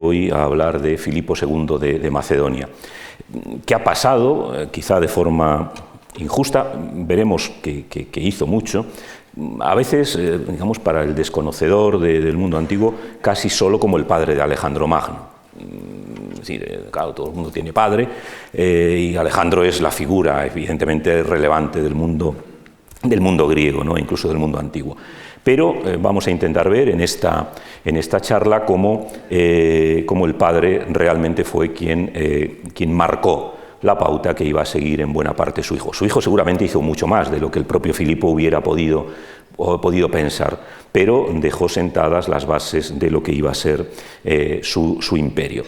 Hoy a hablar de Filipo II de Macedonia. ¿Qué ha pasado? Quizá de forma injusta, veremos que hizo mucho. A veces, digamos, para el desconocedor del mundo antiguo, casi solo como el padre de Alejandro Magno. Sí, claro, todo el mundo tiene padre, y Alejandro es la figura evidentemente relevante del mundo griego, ¿no? Incluso del mundo antiguo. Pero vamos a intentar ver en esta charla cómo el padre realmente fue quien marcó la pauta que iba a seguir en buena parte su hijo. Su hijo seguramente hizo mucho más de lo que el propio Filipo hubiera podido pensar, pero dejó sentadas las bases de lo que iba a ser su imperio.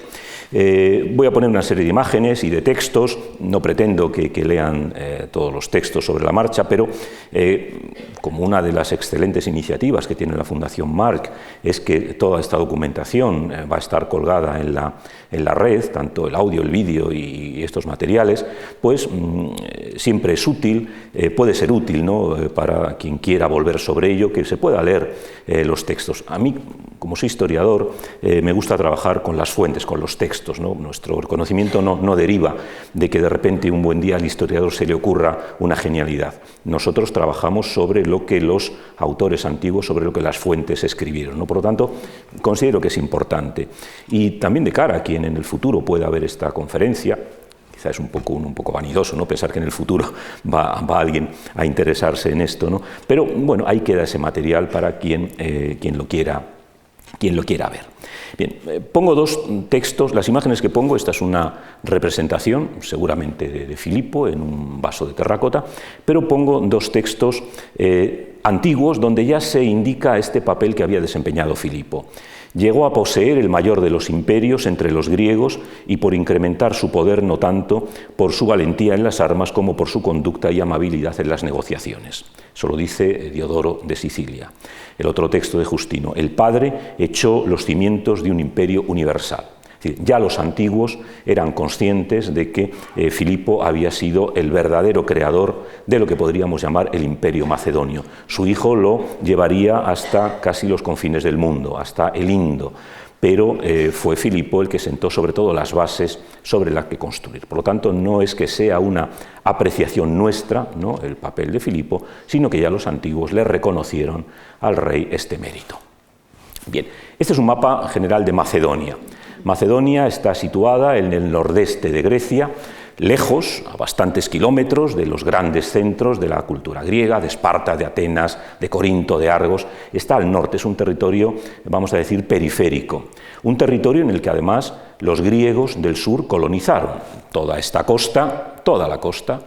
Voy a poner una serie de imágenes y de textos, no pretendo que lean todos los textos sobre la marcha, pero como una de las excelentes iniciativas que tiene la Fundación Marc es que toda esta documentación va a estar colgada en la red, tanto el audio, el vídeo y estos materiales, pues siempre es útil, puede ser útil, ¿no?, para quien quiera volver sobre ello, que se pueda leer los textos. A mí, como soy historiador, me gusta trabajar con las fuentes, con los textos, ¿no? Nuestro conocimiento no deriva de que de repente un buen día al historiador se le ocurra una genialidad. Nosotros trabajamos sobre lo que los autores antiguos, sobre lo que las fuentes escribieron, ¿no? Por lo tanto, considero que es importante. Y también de cara a quien en el futuro pueda ver esta conferencia, quizá es un poco vanidoso, ¿no?, pensar que en el futuro va alguien a interesarse en esto, ¿no? Pero bueno, ahí queda ese material para quien lo quiera ver. Bien, pongo dos textos. Las imágenes que pongo, esta es una representación, seguramente de Filipo, en un vaso de terracota, pero pongo dos textos antiguos donde ya se indica este papel que había desempeñado Filipo. Llegó a poseer el mayor de los imperios entre los griegos y por incrementar su poder no tanto por su valentía en las armas como por su conducta y amabilidad en las negociaciones. Eso lo dice Diodoro de Sicilia. El otro texto de Justino: el padre echó los cimientos de un imperio universal. Es decir, ya los antiguos eran conscientes de que Filipo había sido el verdadero creador de lo que podríamos llamar el imperio macedonio. Su hijo lo llevaría hasta casi los confines del mundo, hasta el Indo, pero fue Filipo el que sentó sobre todo las bases sobre las que construir. Por lo tanto, no es que sea una apreciación nuestra, ¿no?, el papel de Filipo, sino que ya los antiguos le reconocieron al rey este mérito. Bien, este es un mapa general de Macedonia. Macedonia está situada en el nordeste de Grecia, lejos, a bastantes kilómetros de los grandes centros de la cultura griega, de Esparta, de Atenas, de Corinto, de Argos. Está al norte, es un territorio, vamos a decir, periférico. Un territorio en el que además los griegos del sur colonizaron. Toda esta costa, toda la costa,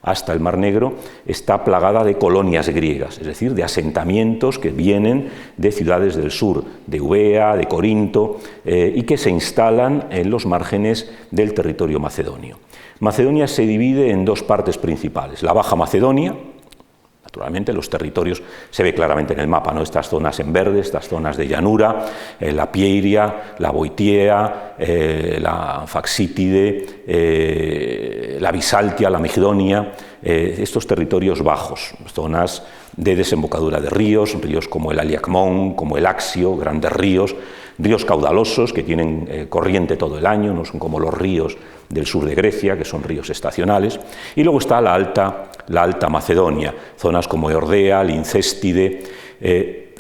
hasta el Mar Negro, está plagada de colonias griegas, es decir, de asentamientos que vienen de ciudades del sur, de Eubea, de Corinto, y que se instalan en los márgenes del territorio macedonio. Macedonia se divide en dos partes principales: la Baja Macedonia. Naturalmente, los territorios se ve claramente en el mapa, ¿no?, estas zonas en verde, estas zonas de llanura, la Pieiria, la Boitia, la Faxítide, la Bisaltia, la Migdonia, estos territorios bajos, zonas de desembocadura de ríos como el Aliakmon, como el Axio, grandes ríos caudalosos que tienen corriente todo el año, no son como los ríos del sur de Grecia, que son ríos estacionales. Y luego está la Alta Macedonia, zonas como Eordea, Lincéstide,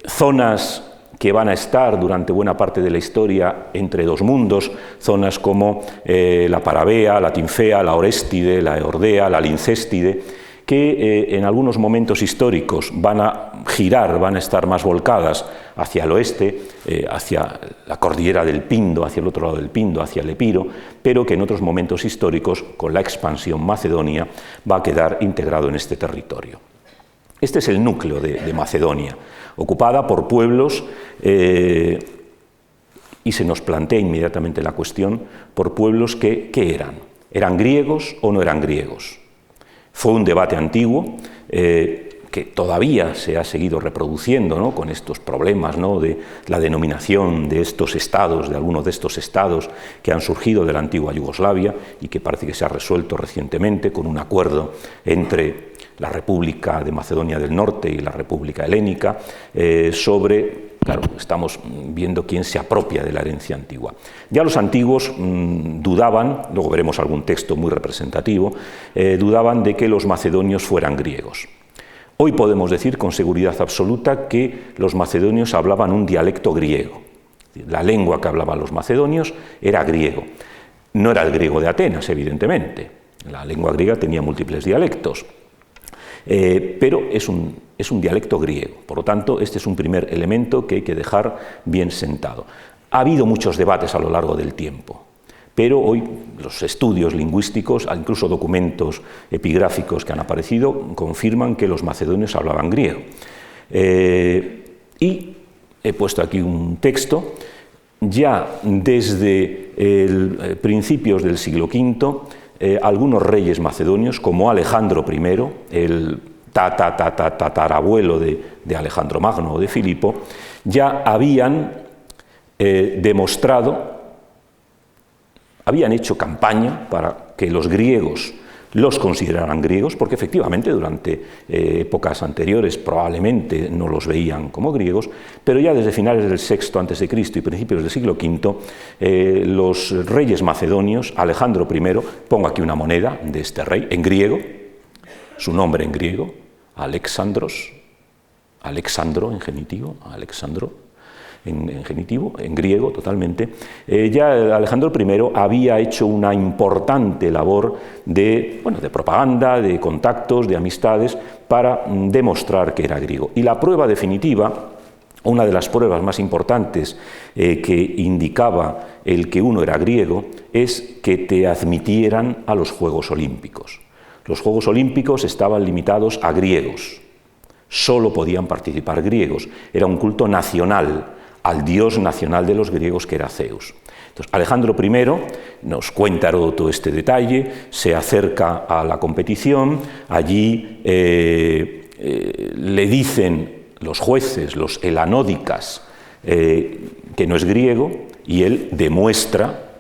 zonas que van a estar durante buena parte de la historia entre dos mundos, zonas como la Parabea, la Tinfea, la Oréstide, la Eordea, la Lincéstide, que en algunos momentos históricos van a girar, van a estar más volcadas hacia el oeste, hacia la cordillera del Pindo, hacia el otro lado del Pindo, hacia el Epiro, pero que en otros momentos históricos, con la expansión macedonia, va a quedar integrado en este territorio. Este es el núcleo de Macedonia, ocupada por pueblos, y se nos plantea inmediatamente la cuestión, por pueblos que ¿qué eran? ¿Eran griegos o no eran griegos? Fue un debate antiguo que todavía se ha seguido reproduciendo, ¿no?, con estos problemas, ¿no?, de la denominación de estos estados, de algunos de estos estados que han surgido de la antigua Yugoslavia y que parece que se ha resuelto recientemente con un acuerdo entre la República de Macedonia del Norte y la República Helénica sobre claro, estamos viendo quién se apropia de la herencia antigua. Ya los antiguos dudaban, luego veremos algún texto muy representativo, dudaban de que los macedonios fueran griegos. Hoy podemos decir con seguridad absoluta que los macedonios hablaban un dialecto griego. La lengua que hablaban los macedonios era griego. No era el griego de Atenas, evidentemente. La lengua griega tenía múltiples dialectos. Pero es un dialecto griego. Por lo tanto, este es un primer elemento que hay que dejar bien sentado. Ha habido muchos debates a lo largo del tiempo, pero hoy los estudios lingüísticos, incluso documentos epigráficos que han aparecido, confirman que los macedonios hablaban griego. Y he puesto aquí un texto. Ya desde principios del siglo V, algunos reyes macedonios, como Alejandro I, el tatarabuelo de Alejandro Magno o de Filipo, ya habían habían hecho campaña para que los griegos los consideraran griegos, porque efectivamente durante épocas anteriores probablemente no los veían como griegos, pero ya desde finales del VI a.C. y principios del siglo V, los reyes macedonios, Alejandro I, pongo aquí una moneda de este rey, en griego, su nombre en griego, Alexandro en genitivo, en genitivo, en griego totalmente, ya Alejandro I había hecho una importante labor de propaganda, de contactos, de amistades, para demostrar que era griego. Y la prueba definitiva, una de las pruebas más importantes que indicaba el que uno era griego, es que te admitieran a los Juegos Olímpicos. Los Juegos Olímpicos estaban limitados a griegos, solo podían participar griegos, era un culto nacional al dios nacional de los griegos, que era Zeus. Entonces, Alejandro I nos cuenta todo este detalle, se acerca a la competición, allí le dicen los jueces, los helanódicas, que no es griego, y él demuestra,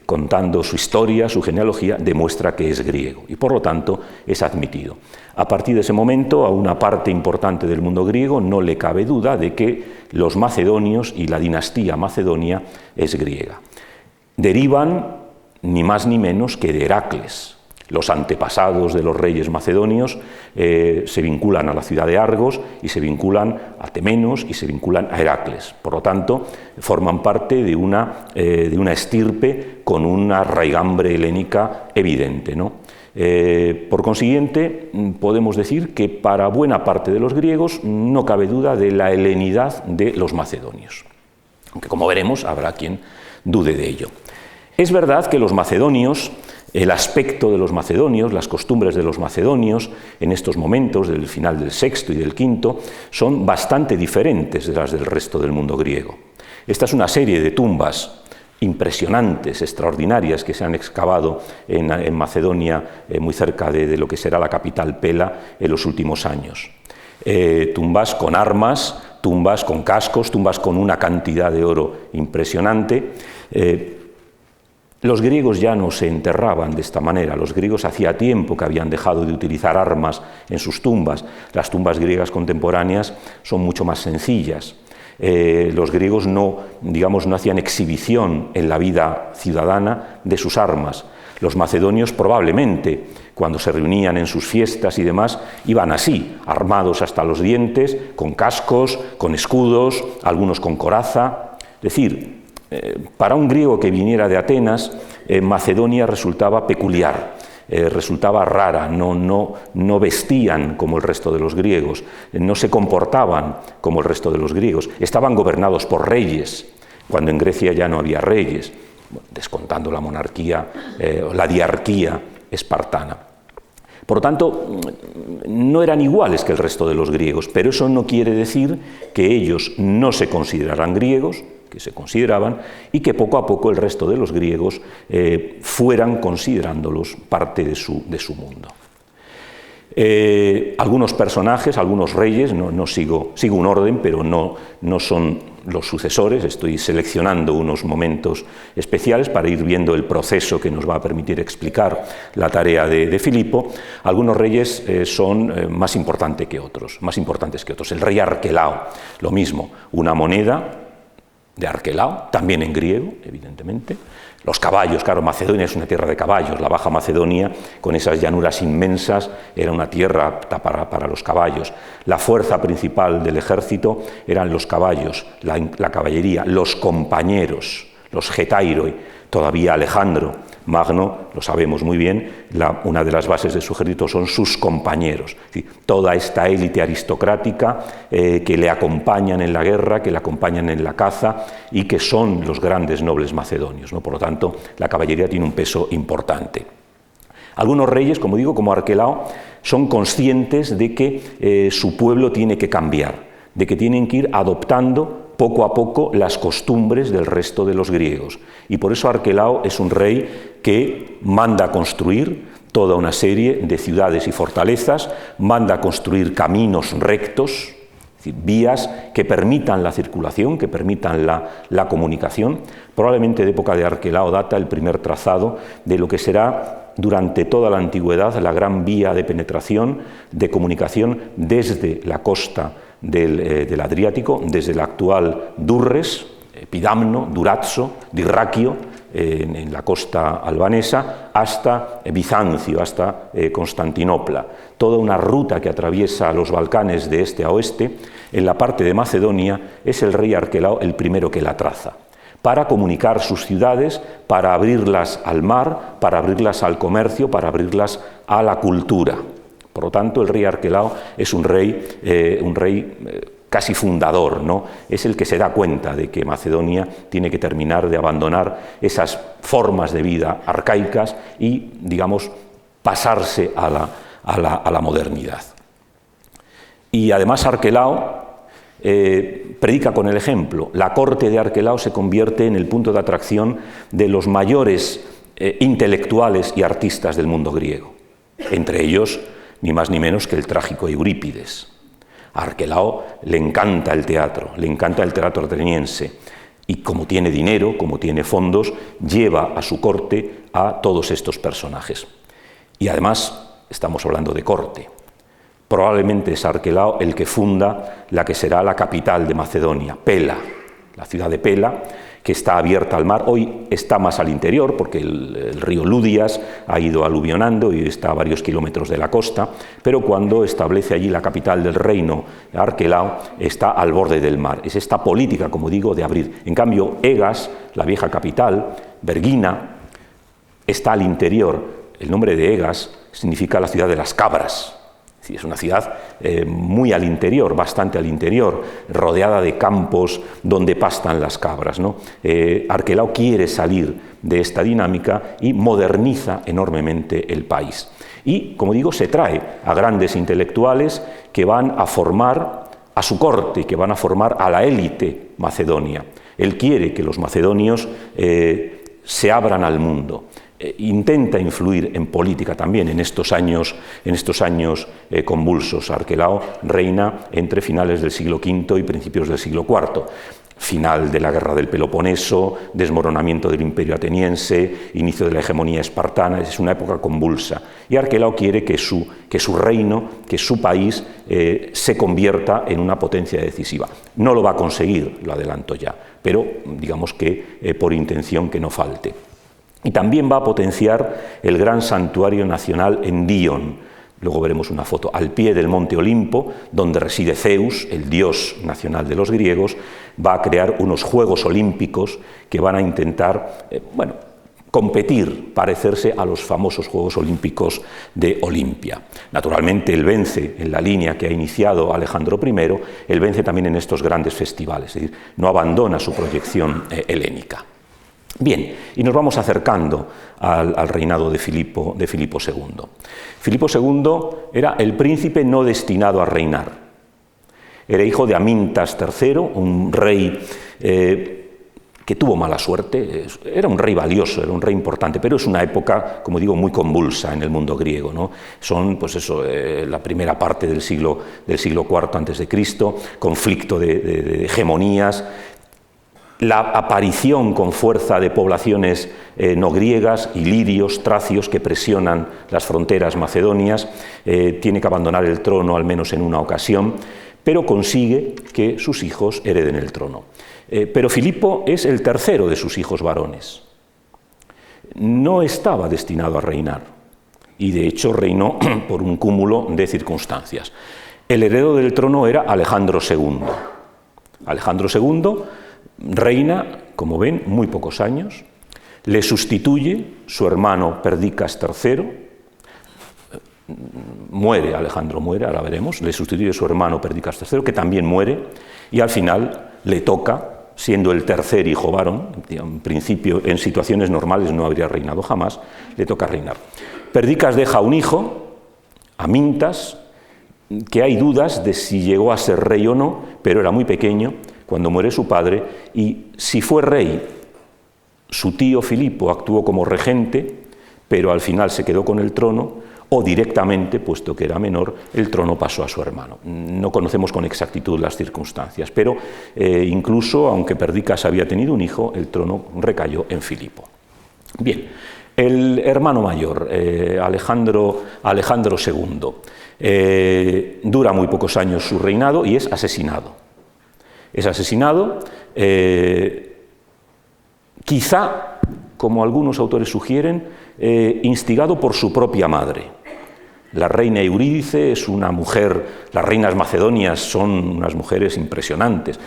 contando su historia, su genealogía, demuestra que es griego, y por lo tanto es admitido. A partir de ese momento, a una parte importante del mundo griego no le cabe duda de que los macedonios y la dinastía macedonia es griega. Derivan ni más ni menos que de Heracles. Los antepasados de los reyes macedonios se vinculan a la ciudad de Argos y se vinculan a Temenos y se vinculan a Heracles. Por lo tanto, forman parte de una estirpe con una raigambre helénica evidente, ¿no? Por consiguiente, podemos decir que para buena parte de los griegos no cabe duda de la helenidad de los macedonios, aunque, como veremos, habrá quien dude de ello. Es verdad que los macedonios, el aspecto de los macedonios, las costumbres de los macedonios en estos momentos del final del VI y del V son bastante diferentes de las del resto del mundo griego. Esta es una serie de tumbas impresionantes, extraordinarias, que se han excavado en Macedonia, muy cerca de lo que será la capital Pela, en los últimos años. Tumbas con armas, tumbas con cascos, tumbas con una cantidad de oro impresionante. Los griegos ya no se enterraban de esta manera. Los griegos hacía tiempo que habían dejado de utilizar armas en sus tumbas. Las tumbas griegas contemporáneas son mucho más sencillas. Los griegos no hacían exhibición en la vida ciudadana de sus armas. Los macedonios probablemente, cuando se reunían en sus fiestas y demás, iban así, armados hasta los dientes, con cascos, con escudos, algunos con coraza. Es decir, para un griego que viniera de Atenas, Macedonia resultaba peculiar. Resultaba rara, no vestían como el resto de los griegos, no se comportaban como el resto de los griegos, estaban gobernados por reyes, cuando en Grecia ya no había reyes, descontando la monarquía, la diarquía espartana. Por lo tanto, no eran iguales que el resto de los griegos, pero eso no quiere decir que ellos no se consideraran griegos, que se consideraban, y que poco a poco el resto de los griegos fueran considerándolos parte de su mundo. Algunos personajes, algunos reyes, no sigo un orden, pero no son los sucesores, estoy seleccionando unos momentos especiales para ir viendo el proceso que nos va a permitir explicar la tarea de Filipo. Algunos reyes son más importantes que otros. El rey Arquelao, lo mismo, una moneda de Arquelao, también en griego, evidentemente. Los caballos, claro, Macedonia es una tierra de caballos, la Baja Macedonia, con esas llanuras inmensas, era una tierra apta para los caballos. La fuerza principal del ejército eran los caballos, la caballería, los compañeros, los getairoi. Todavía Alejandro Magno, lo sabemos muy bien, una de las bases de su ejército son sus compañeros. Es decir, toda esta élite aristocrática que le acompañan en la guerra, que le acompañan en la caza y que son los grandes nobles macedonios, ¿no? Por lo tanto, la caballería tiene un peso importante. Algunos reyes, como digo, como Arquelao, son conscientes de que su pueblo tiene que cambiar, de que tienen que ir adoptando poco a poco las costumbres del resto de los griegos. Y por eso Arquelao es un rey que manda a construir toda una serie de ciudades y fortalezas, manda a construir caminos rectos, es decir, vías que permitan la circulación, que permitan la comunicación. Probablemente de época de Arquelao data el primer trazado de lo que será durante toda la antigüedad la gran vía de penetración, de comunicación desde la costa del Adriático, desde la actual Durres, Pidamno, Durazzo, Dirraquio, en la costa albanesa, hasta Bizancio, hasta Constantinopla. Toda una ruta que atraviesa los Balcanes de este a oeste. En la parte de Macedonia es el rey Arquelao el primero que la traza, para comunicar sus ciudades, para abrirlas al mar, para abrirlas al comercio, para abrirlas a la cultura. Por lo tanto, el rey Arquelao es un rey casi fundador, ¿no? Es el que se da cuenta de que Macedonia tiene que terminar de abandonar esas formas de vida arcaicas y, digamos, pasarse a la modernidad. Y además Arquelao predica con el ejemplo. La corte de Arquelao se convierte en el punto de atracción de los mayores intelectuales y artistas del mundo griego, entre ellos ni más ni menos que el trágico Eurípides. A Arquelao le encanta el teatro ateniense, y como tiene dinero, como tiene fondos, lleva a su corte a todos estos personajes. Y además estamos hablando de corte. Probablemente es Arquelao el que funda la que será la capital de Macedonia, Pela, la ciudad de Pela, que está abierta al mar. Hoy está más al interior porque el río Ludias ha ido aluvionando y está a varios kilómetros de la costa, pero cuando establece allí la capital del reino, Arquelao, está al borde del mar. Es esta política, como digo, de abrir. En cambio, Egas, la vieja capital, Vergina, está al interior. El nombre de Egas significa la ciudad de las cabras. Es una ciudad muy al interior, bastante al interior, rodeada de campos donde pastan las cabras, ¿no? Arquelao quiere salir de esta dinámica y moderniza enormemente el país. Y, como digo, se trae a grandes intelectuales que van a formar a su corte, que van a formar a la élite macedonia. Él quiere que los macedonios se abran al mundo. Intenta influir en política también en estos años convulsos. Arquelao reina entre finales del siglo V y principios del siglo IV. Final de la guerra del Peloponeso, desmoronamiento del imperio ateniense, inicio de la hegemonía espartana. Es una época convulsa. Y Arquelao quiere que su reino, que su país se convierta en una potencia decisiva. No lo va a conseguir, lo adelanto ya, pero digamos que por intención que no falte. Y también va a potenciar el gran santuario nacional en Dion. Luego veremos una foto al pie del monte Olimpo, donde reside Zeus, el dios nacional de los griegos. Va a crear unos Juegos Olímpicos que van a intentar, competir, parecerse a los famosos Juegos Olímpicos de Olimpia. Naturalmente, él vence en la línea que ha iniciado Alejandro I, él vence también en estos grandes festivales, es decir, no abandona su proyección helénica. Bien, y nos vamos acercando al reinado de Filipo II. Filipo II era el príncipe no destinado a reinar. Era hijo de Amintas III, un rey que tuvo mala suerte. Era un rey valioso, era un rey importante, pero es una época, como digo, muy convulsa en el mundo griego, ¿no? Son, la primera parte del siglo IV a.C., conflicto de hegemonías. la aparición con fuerza de poblaciones no griegas, ilirios, tracios, que presionan las fronteras macedonias. Tiene que abandonar el trono al menos en una ocasión, pero consigue que sus hijos hereden el trono. Pero Filipo es el tercero de sus hijos varones. No estaba destinado a reinar, y de hecho reinó por un cúmulo de circunstancias. El heredero del trono era Alejandro II. Alejandro II reina, como ven, muy pocos años. Le sustituye su hermano Perdicas III. Muere, Alejandro muere, ahora veremos. Le sustituye su hermano Perdicas III, que también muere, y al final le toca, siendo el tercer hijo varón, en principio en situaciones normales no habría reinado jamás, le toca reinar. Perdicas deja un hijo, Amintas, que hay dudas de si llegó a ser rey o no, pero era muy pequeño cuando muere su padre, y si fue rey, su tío Filipo actuó como regente, pero al final se quedó con el trono, o directamente, puesto que era menor, el trono pasó a su hermano. No conocemos con exactitud las circunstancias, pero incluso, aunque Perdicas había tenido un hijo, el trono recayó en Filipo. Bien, el hermano mayor, Alejandro II, dura muy pocos años su reinado y es asesinado. Es asesinado, quizá, como algunos autores sugieren, instigado por su propia madre. La reina Eurídice es una mujer, las reinas macedonias son unas mujeres impresionantes.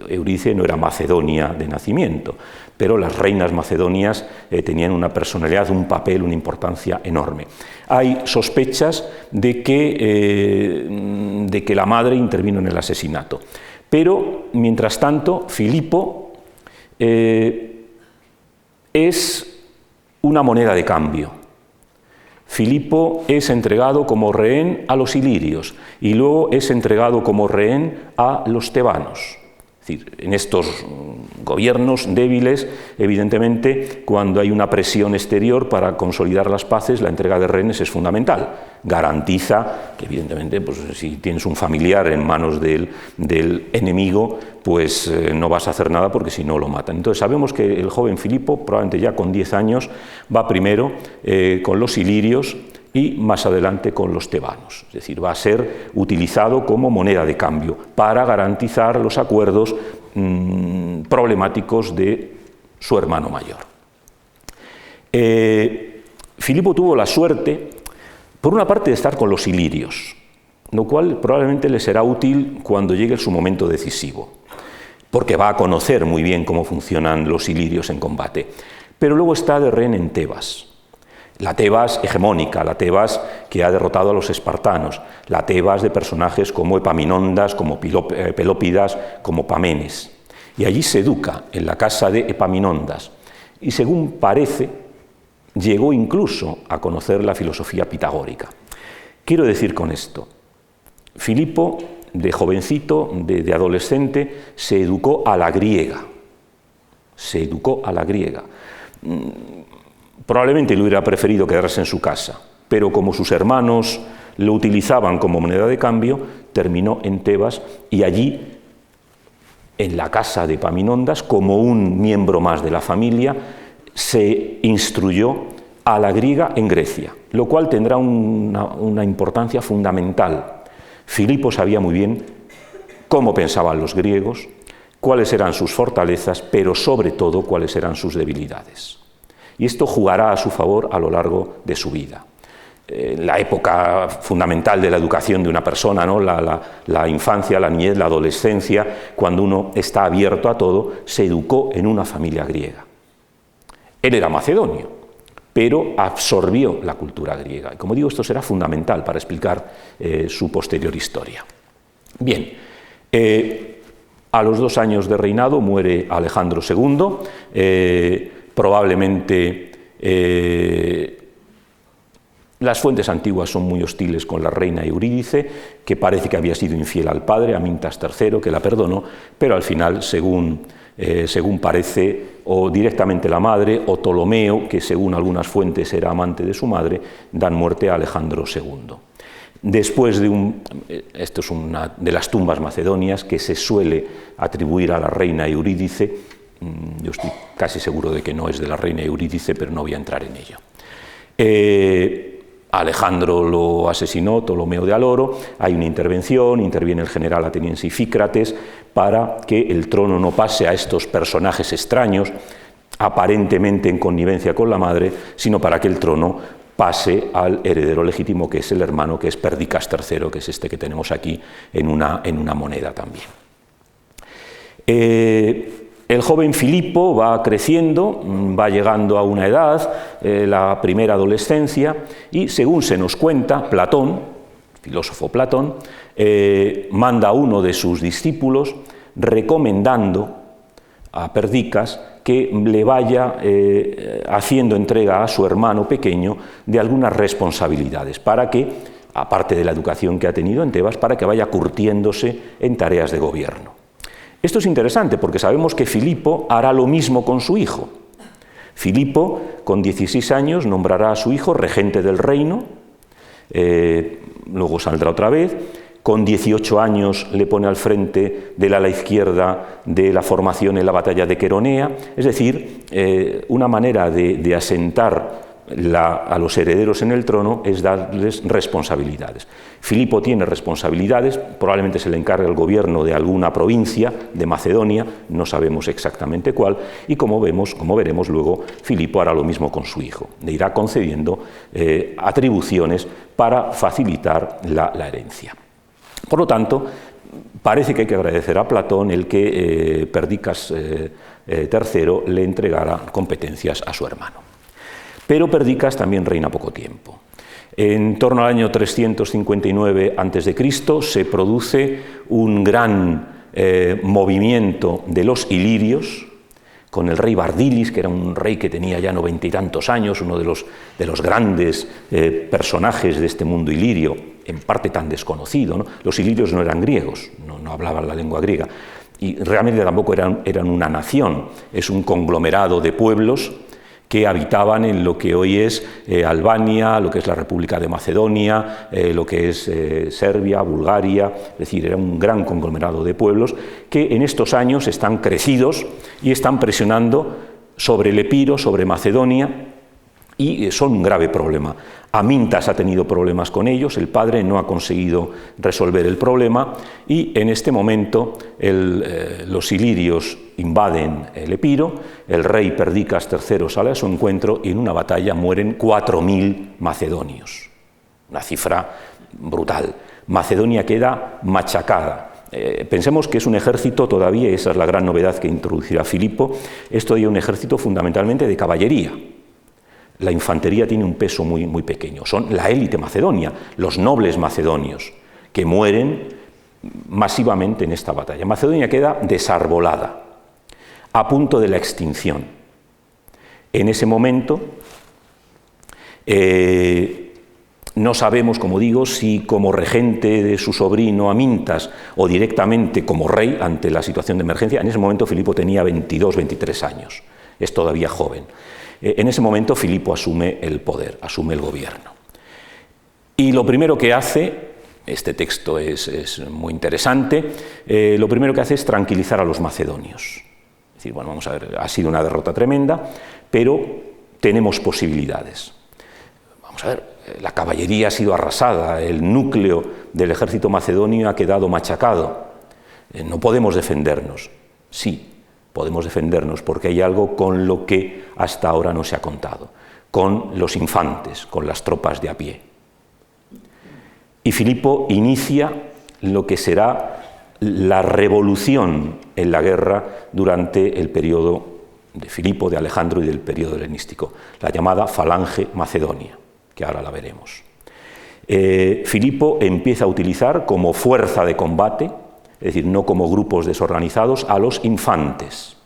Eurídice no era macedonia de nacimiento, pero las reinas macedonias tenían una personalidad, un papel, una importancia enorme. Hay sospechas de que la madre intervino en el asesinato. Pero, mientras tanto, Filipo es una moneda de cambio. Filipo es entregado como rehén a los ilirios y luego es entregado como rehén a los tebanos. Es decir, en estos gobiernos débiles, evidentemente, cuando hay una presión exterior para consolidar las paces, la entrega de rehenes es fundamental. Garantiza que, evidentemente, pues, si tienes un familiar en manos del enemigo, pues no vas a hacer nada porque si no lo matan. Entonces sabemos que el joven Filipo, probablemente ya con 10 años, va primero con los ilirios y más adelante con los tebanos. Es decir, va a ser utilizado como moneda de cambio para garantizar los acuerdos problemáticos de su hermano mayor. Filipo tuvo la suerte, por una parte, de estar con los ilirios, lo cual probablemente le será útil cuando llegue su momento decisivo, porque va a conocer muy bien cómo funcionan los ilirios en combate. Pero luego está de rehén en Tebas. La Tebas hegemónica, la Tebas que ha derrotado a los espartanos, la Tebas de personajes como Epaminondas, como Pelópidas, como Pamenes. Y allí se educa en la casa de Epaminondas y, según parece, llegó incluso a conocer la filosofía pitagórica. Quiero decir con esto, Filipo, de jovencito, de adolescente, se educó a la griega. Se educó a la griega. Probablemente le hubiera preferido quedarse en su casa, pero como sus hermanos lo utilizaban como moneda de cambio, terminó en Tebas y allí, en la casa de Epaminondas, como un miembro más de la familia, se instruyó a la griega en Grecia, lo cual tendrá una importancia fundamental. Filipo sabía muy bien cómo pensaban los griegos, cuáles eran sus fortalezas, pero sobre todo cuáles eran sus debilidades. Y esto jugará a su favor a lo largo de su vida. La época fundamental de la educación de una persona, ¿no? la infancia, la niñez, la adolescencia, cuando uno está abierto a todo, se educó en una familia griega. Él era macedonio, pero absorbió la cultura griega. Y como digo, esto será fundamental para explicar su posterior historia. Bien, a los 2 años de reinado muere Alejandro II, probablemente las fuentes antiguas son muy hostiles con la reina Eurídice, que parece que había sido infiel al padre, Amintas III, que la perdonó, pero al final, según parece, o directamente la madre, o Ptolomeo, que según algunas fuentes era amante de su madre, dan muerte a Alejandro II. después de esto es una de las tumbas macedonias que se suele atribuir a la reina Eurídice. Yo estoy casi seguro de que no es de la reina Eurídice, pero no voy a entrar en ello. Alejandro lo asesinó, Ptolomeo de Aloro, hay una intervención, interviene el general ateniense Ifícrates para que el trono no pase a estos personajes extraños, aparentemente en connivencia con la madre, sino para que el trono pase al heredero legítimo, que es el hermano, que es Perdicas III, que es este que tenemos aquí en una moneda también. El joven Filipo va creciendo, va llegando a una edad, la primera adolescencia, y según se nos cuenta, Platón, filósofo Platón, manda a uno de sus discípulos recomendando a Perdicas que le vaya haciendo entrega a su hermano pequeño de algunas responsabilidades, para que, aparte de la educación que ha tenido en Tebas, para que vaya curtiéndose en tareas de gobierno. Esto es interesante porque sabemos que Filipo hará lo mismo con su hijo. Filipo, con 16 años, nombrará a su hijo regente del reino, luego saldrá otra vez. Con 18 años le pone al frente del ala izquierda de la formación en la batalla de Queronea, es decir, una manera de asentar a los herederos en el trono es darles responsabilidades. Filipo tiene responsabilidades, probablemente se le encarga el gobierno de alguna provincia de Macedonia, no sabemos exactamente cuál, y como veremos luego, Filipo hará lo mismo con su hijo, le irá concediendo atribuciones para facilitar la herencia. Por lo tanto, parece que hay que agradecer a Platón el que Perdicas III le entregara competencias a su hermano. Pero Perdicas también reina poco tiempo. En torno al año 359 a.C. se produce un gran movimiento de los ilirios, con el rey Bardilis, que era un rey que tenía ya 90 y tantos años, uno de los grandes personajes de este mundo ilirio, en parte tan desconocido, ¿no? Los ilirios no eran griegos, no hablaban la lengua griega, y realmente tampoco eran una nación, es un conglomerado de pueblos que habitaban en lo que hoy es Albania, lo que es la República de Macedonia, lo que es Serbia, Bulgaria, es decir, era un gran conglomerado de pueblos que en estos años están crecidos y están presionando sobre el Epiro, sobre Macedonia, y son un grave problema. Amintas ha tenido problemas con ellos, el padre no ha conseguido resolver el problema, y en este momento los ilirios invaden el Epiro, el rey Perdicas III sale a su encuentro y en una batalla mueren 4.000 macedonios. Una cifra brutal. Macedonia queda machacada. Pensemos que es un ejército todavía, esa es la gran novedad que introducirá Filipo, es todavía un ejército fundamentalmente de caballería. La infantería tiene un peso muy, muy pequeño. Son la élite macedonia, los nobles macedonios, que mueren masivamente en esta batalla. Macedonia queda desarbolada, a punto de la extinción. En ese momento, no sabemos, como digo, si como regente de su sobrino Amintas o directamente como rey ante la situación de emergencia. En ese momento Filipo tenía 22, 23 años, es todavía joven. En ese momento Filipo asume el poder, asume el gobierno. Y lo primero que hace, este texto es muy interesante, lo primero que hace es tranquilizar a los macedonios. Es decir, bueno, vamos a ver, ha sido una derrota tremenda, pero tenemos posibilidades. Vamos a ver, la caballería ha sido arrasada, el núcleo del ejército macedonio ha quedado machacado. No podemos defendernos. Sí, podemos defendernos porque hay algo con lo que hasta ahora no se ha contado, con los infantes, con las tropas de a pie. Y Filipo inicia lo que será la revolución en la guerra durante el periodo de Filipo, de Alejandro y del periodo helenístico, la llamada Falange Macedonia, que ahora la veremos. Filipo empieza a utilizar como fuerza de combate, es decir, no como grupos desorganizados, a los infantes,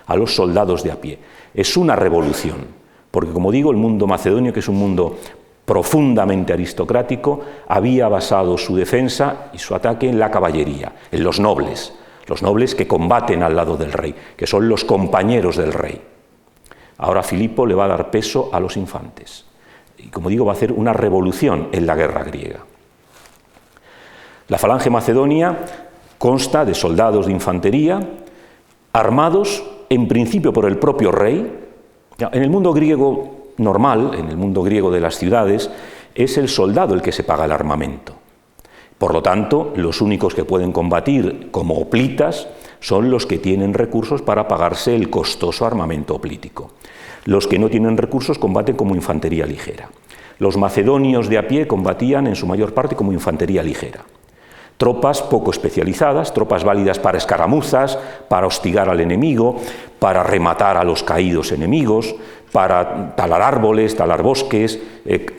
a los soldados de a pie. Es una revolución, porque como digo, el mundo macedonio, que es un mundo profundamente aristocrático, había basado su defensa y su ataque en la caballería, en los nobles que combaten al lado del rey, que son los compañeros del rey. Ahora Filipo le va a dar peso a los infantes, y como digo, va a hacer una revolución en la guerra griega. La falange macedonia consta de soldados de infantería, armados en principio por el propio rey. En el mundo griego normal, en el mundo griego de las ciudades, es el soldado el que se paga el armamento. Por lo tanto, los únicos que pueden combatir como hoplitas son los que tienen recursos para pagarse el costoso armamento hoplítico. Los que no tienen recursos combaten como infantería ligera. Los macedonios de a pie combatían en su mayor parte como infantería ligera. Tropas poco especializadas, tropas válidas para escaramuzas, para hostigar al enemigo, para rematar a los caídos enemigos, para talar árboles, talar bosques,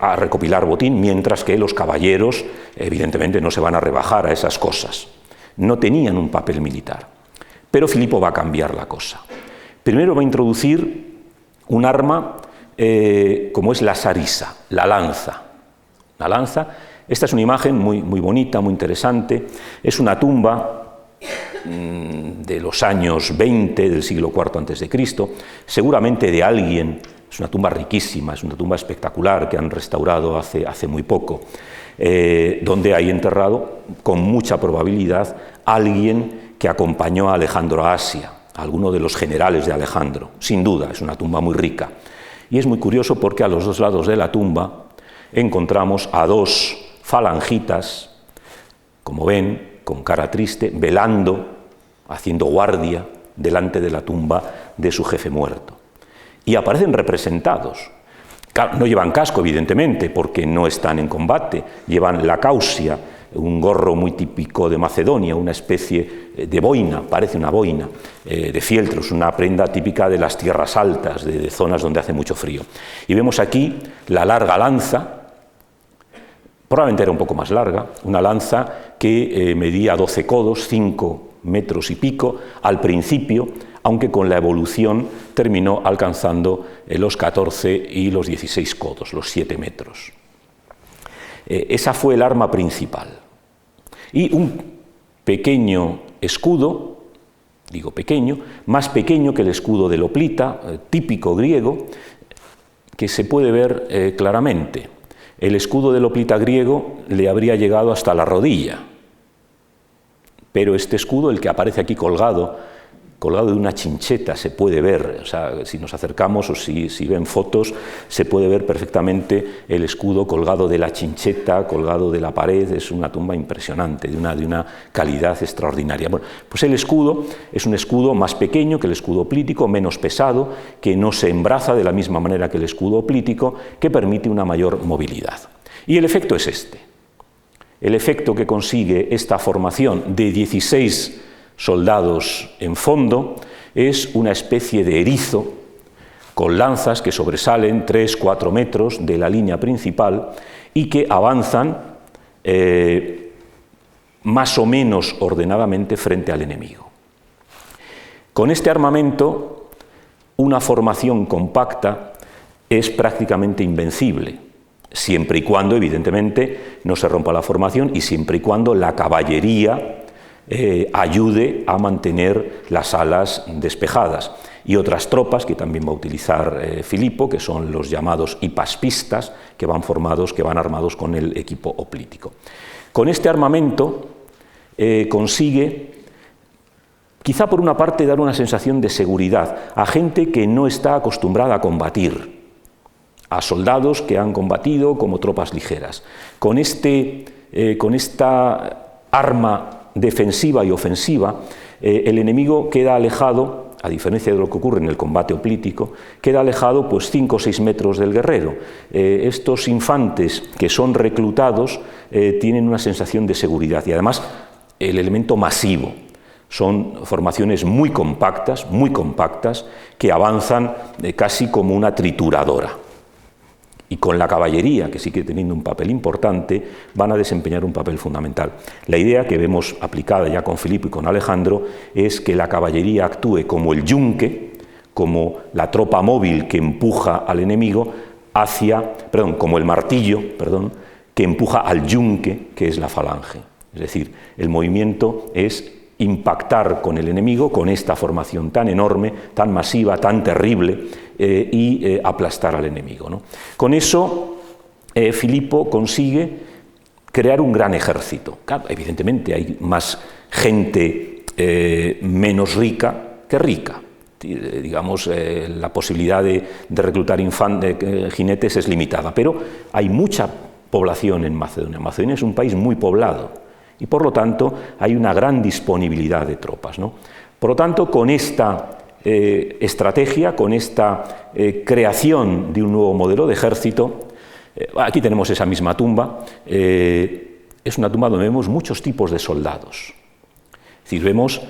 a recopilar botín, mientras que los caballeros, evidentemente, no se van a rebajar a esas cosas. No tenían un papel militar. Pero Filipo va a cambiar la cosa. Primero va a introducir un arma como es la sarisa, la lanza. La lanza. Esta es una imagen muy bonita, muy interesante. Es una tumba de los años 20 del siglo IV a.C., seguramente de alguien, es una tumba riquísima, es una tumba espectacular que han restaurado hace muy poco, donde hay enterrado con mucha probabilidad alguien que acompañó a Alejandro a Asia, alguno de los generales de Alejandro, sin duda, es una tumba muy rica. Y es muy curioso porque a los dos lados de la tumba encontramos a dos falangitas, como ven, con cara triste, velando, haciendo guardia delante de la tumba de su jefe muerto. Y aparecen representados. No llevan casco, evidentemente, porque no están en combate. Llevan la causia, un gorro muy típico de Macedonia, una especie de boina, parece una boina, de fieltros, una prenda típica de las tierras altas, de zonas donde hace mucho frío. Y vemos aquí la larga lanza, probablemente era un poco más larga, una lanza que medía 12 codos, 5 metros y pico al principio, aunque con la evolución terminó alcanzando los 14 y los 16 codos, los 7 metros. Esa fue el arma principal. Y un pequeño escudo, digo pequeño, más pequeño que el escudo del hoplita, típico griego, que se puede ver claramente. El escudo del hoplita griego le habría llegado hasta la rodilla, pero este escudo, el que aparece aquí colgado de una chincheta, se puede ver, o sea, si nos acercamos o si ven fotos, se puede ver perfectamente el escudo colgado de la chincheta, colgado de la pared. Es una tumba impresionante, de una calidad extraordinaria. Bueno, pues el escudo es un escudo más pequeño que el escudo hoplítico, menos pesado, que no se embraza de la misma manera que el escudo hoplítico, que permite una mayor movilidad. Y el efecto es este. El efecto que consigue esta formación de 16 soldados en fondo es una especie de erizo con lanzas que sobresalen 3-4 metros de la línea principal y que avanzan más o menos ordenadamente frente al enemigo. Con este armamento, una formación compacta es prácticamente invencible, siempre y cuando, evidentemente, no se rompa la formación y siempre y cuando la caballería ayude a mantener las alas despejadas. Y otras tropas que también va a utilizar Filipo, que son los llamados hipaspistas, que van armados con el equipo hoplítico. Con este armamento consigue, quizá por una parte, dar una sensación de seguridad a gente que no está acostumbrada a combatir, a soldados que han combatido como tropas ligeras. Con esta arma defensiva y ofensiva, el enemigo queda alejado, a diferencia de lo que ocurre en el combate hoplítico, queda alejado pues 5 o 6 metros del guerrero. Estos infantes que son reclutados tienen una sensación de seguridad y además el elemento masivo. Son formaciones muy compactas, que avanzan casi como una trituradora. Y con la caballería, que sigue teniendo un papel importante, van a desempeñar un papel fundamental. La idea que vemos aplicada ya con Filipo y con Alejandro es que la caballería actúe como el yunque, como la tropa móvil que empuja al enemigo como el martillo, que empuja al yunque, que es la falange. Es decir, el movimiento es impactar con el enemigo, con esta formación tan enorme, tan masiva, tan terrible, aplastar al enemigo, ¿no? Con eso, Filipo consigue crear un gran ejército. Claro, evidentemente hay más gente menos rica que rica. Digamos, la posibilidad de reclutar jinetes es limitada, pero hay mucha población en Macedonia. Macedonia es un país muy poblado y, por lo tanto, hay una gran disponibilidad de tropas, ¿no? Por lo tanto, con esta estrategia, con esta creación de un nuevo modelo de ejército, aquí tenemos esa misma tumba, es una tumba donde vemos muchos tipos de soldados. Es decir, vemos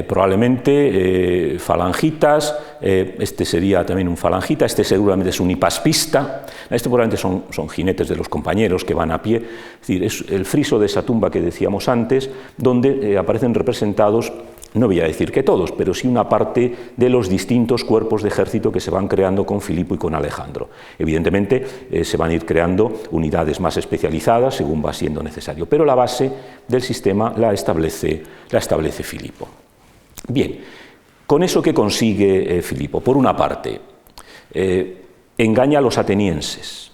probablemente falangitas, este sería también un falangita, este seguramente es un hipaspista, este probablemente son jinetes de los compañeros que van a pie. Es decir, es el friso de esa tumba que decíamos antes, donde aparecen representados, no voy a decir que todos, pero sí una parte de los distintos cuerpos de ejército que se van creando con Filipo y con Alejandro. Evidentemente se van a ir creando unidades más especializadas según va siendo necesario, pero la base del sistema la establece Filipo. Bien, ¿con eso qué consigue Filipo? Por una parte, engaña a los atenienses,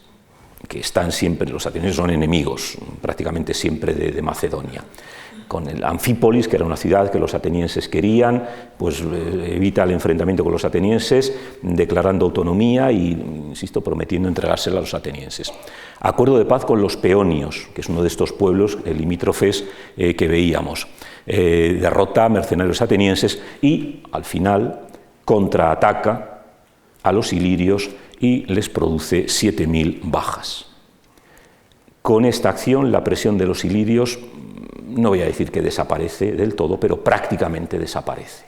que están siempre, los atenienses son enemigos prácticamente siempre de Macedonia. Con el Anfípolis, que era una ciudad que los atenienses querían, pues evita el enfrentamiento con los atenienses, declarando autonomía y, insisto, prometiendo entregársela a los atenienses. Acuerdo de paz con los peonios, que es uno de estos pueblos limítrofes que veíamos. Derrota a mercenarios atenienses y, al final, contraataca a los ilirios y les produce 7.000 bajas. Con esta acción, la presión de los ilirios, no voy a decir que desaparece del todo, pero prácticamente desaparece.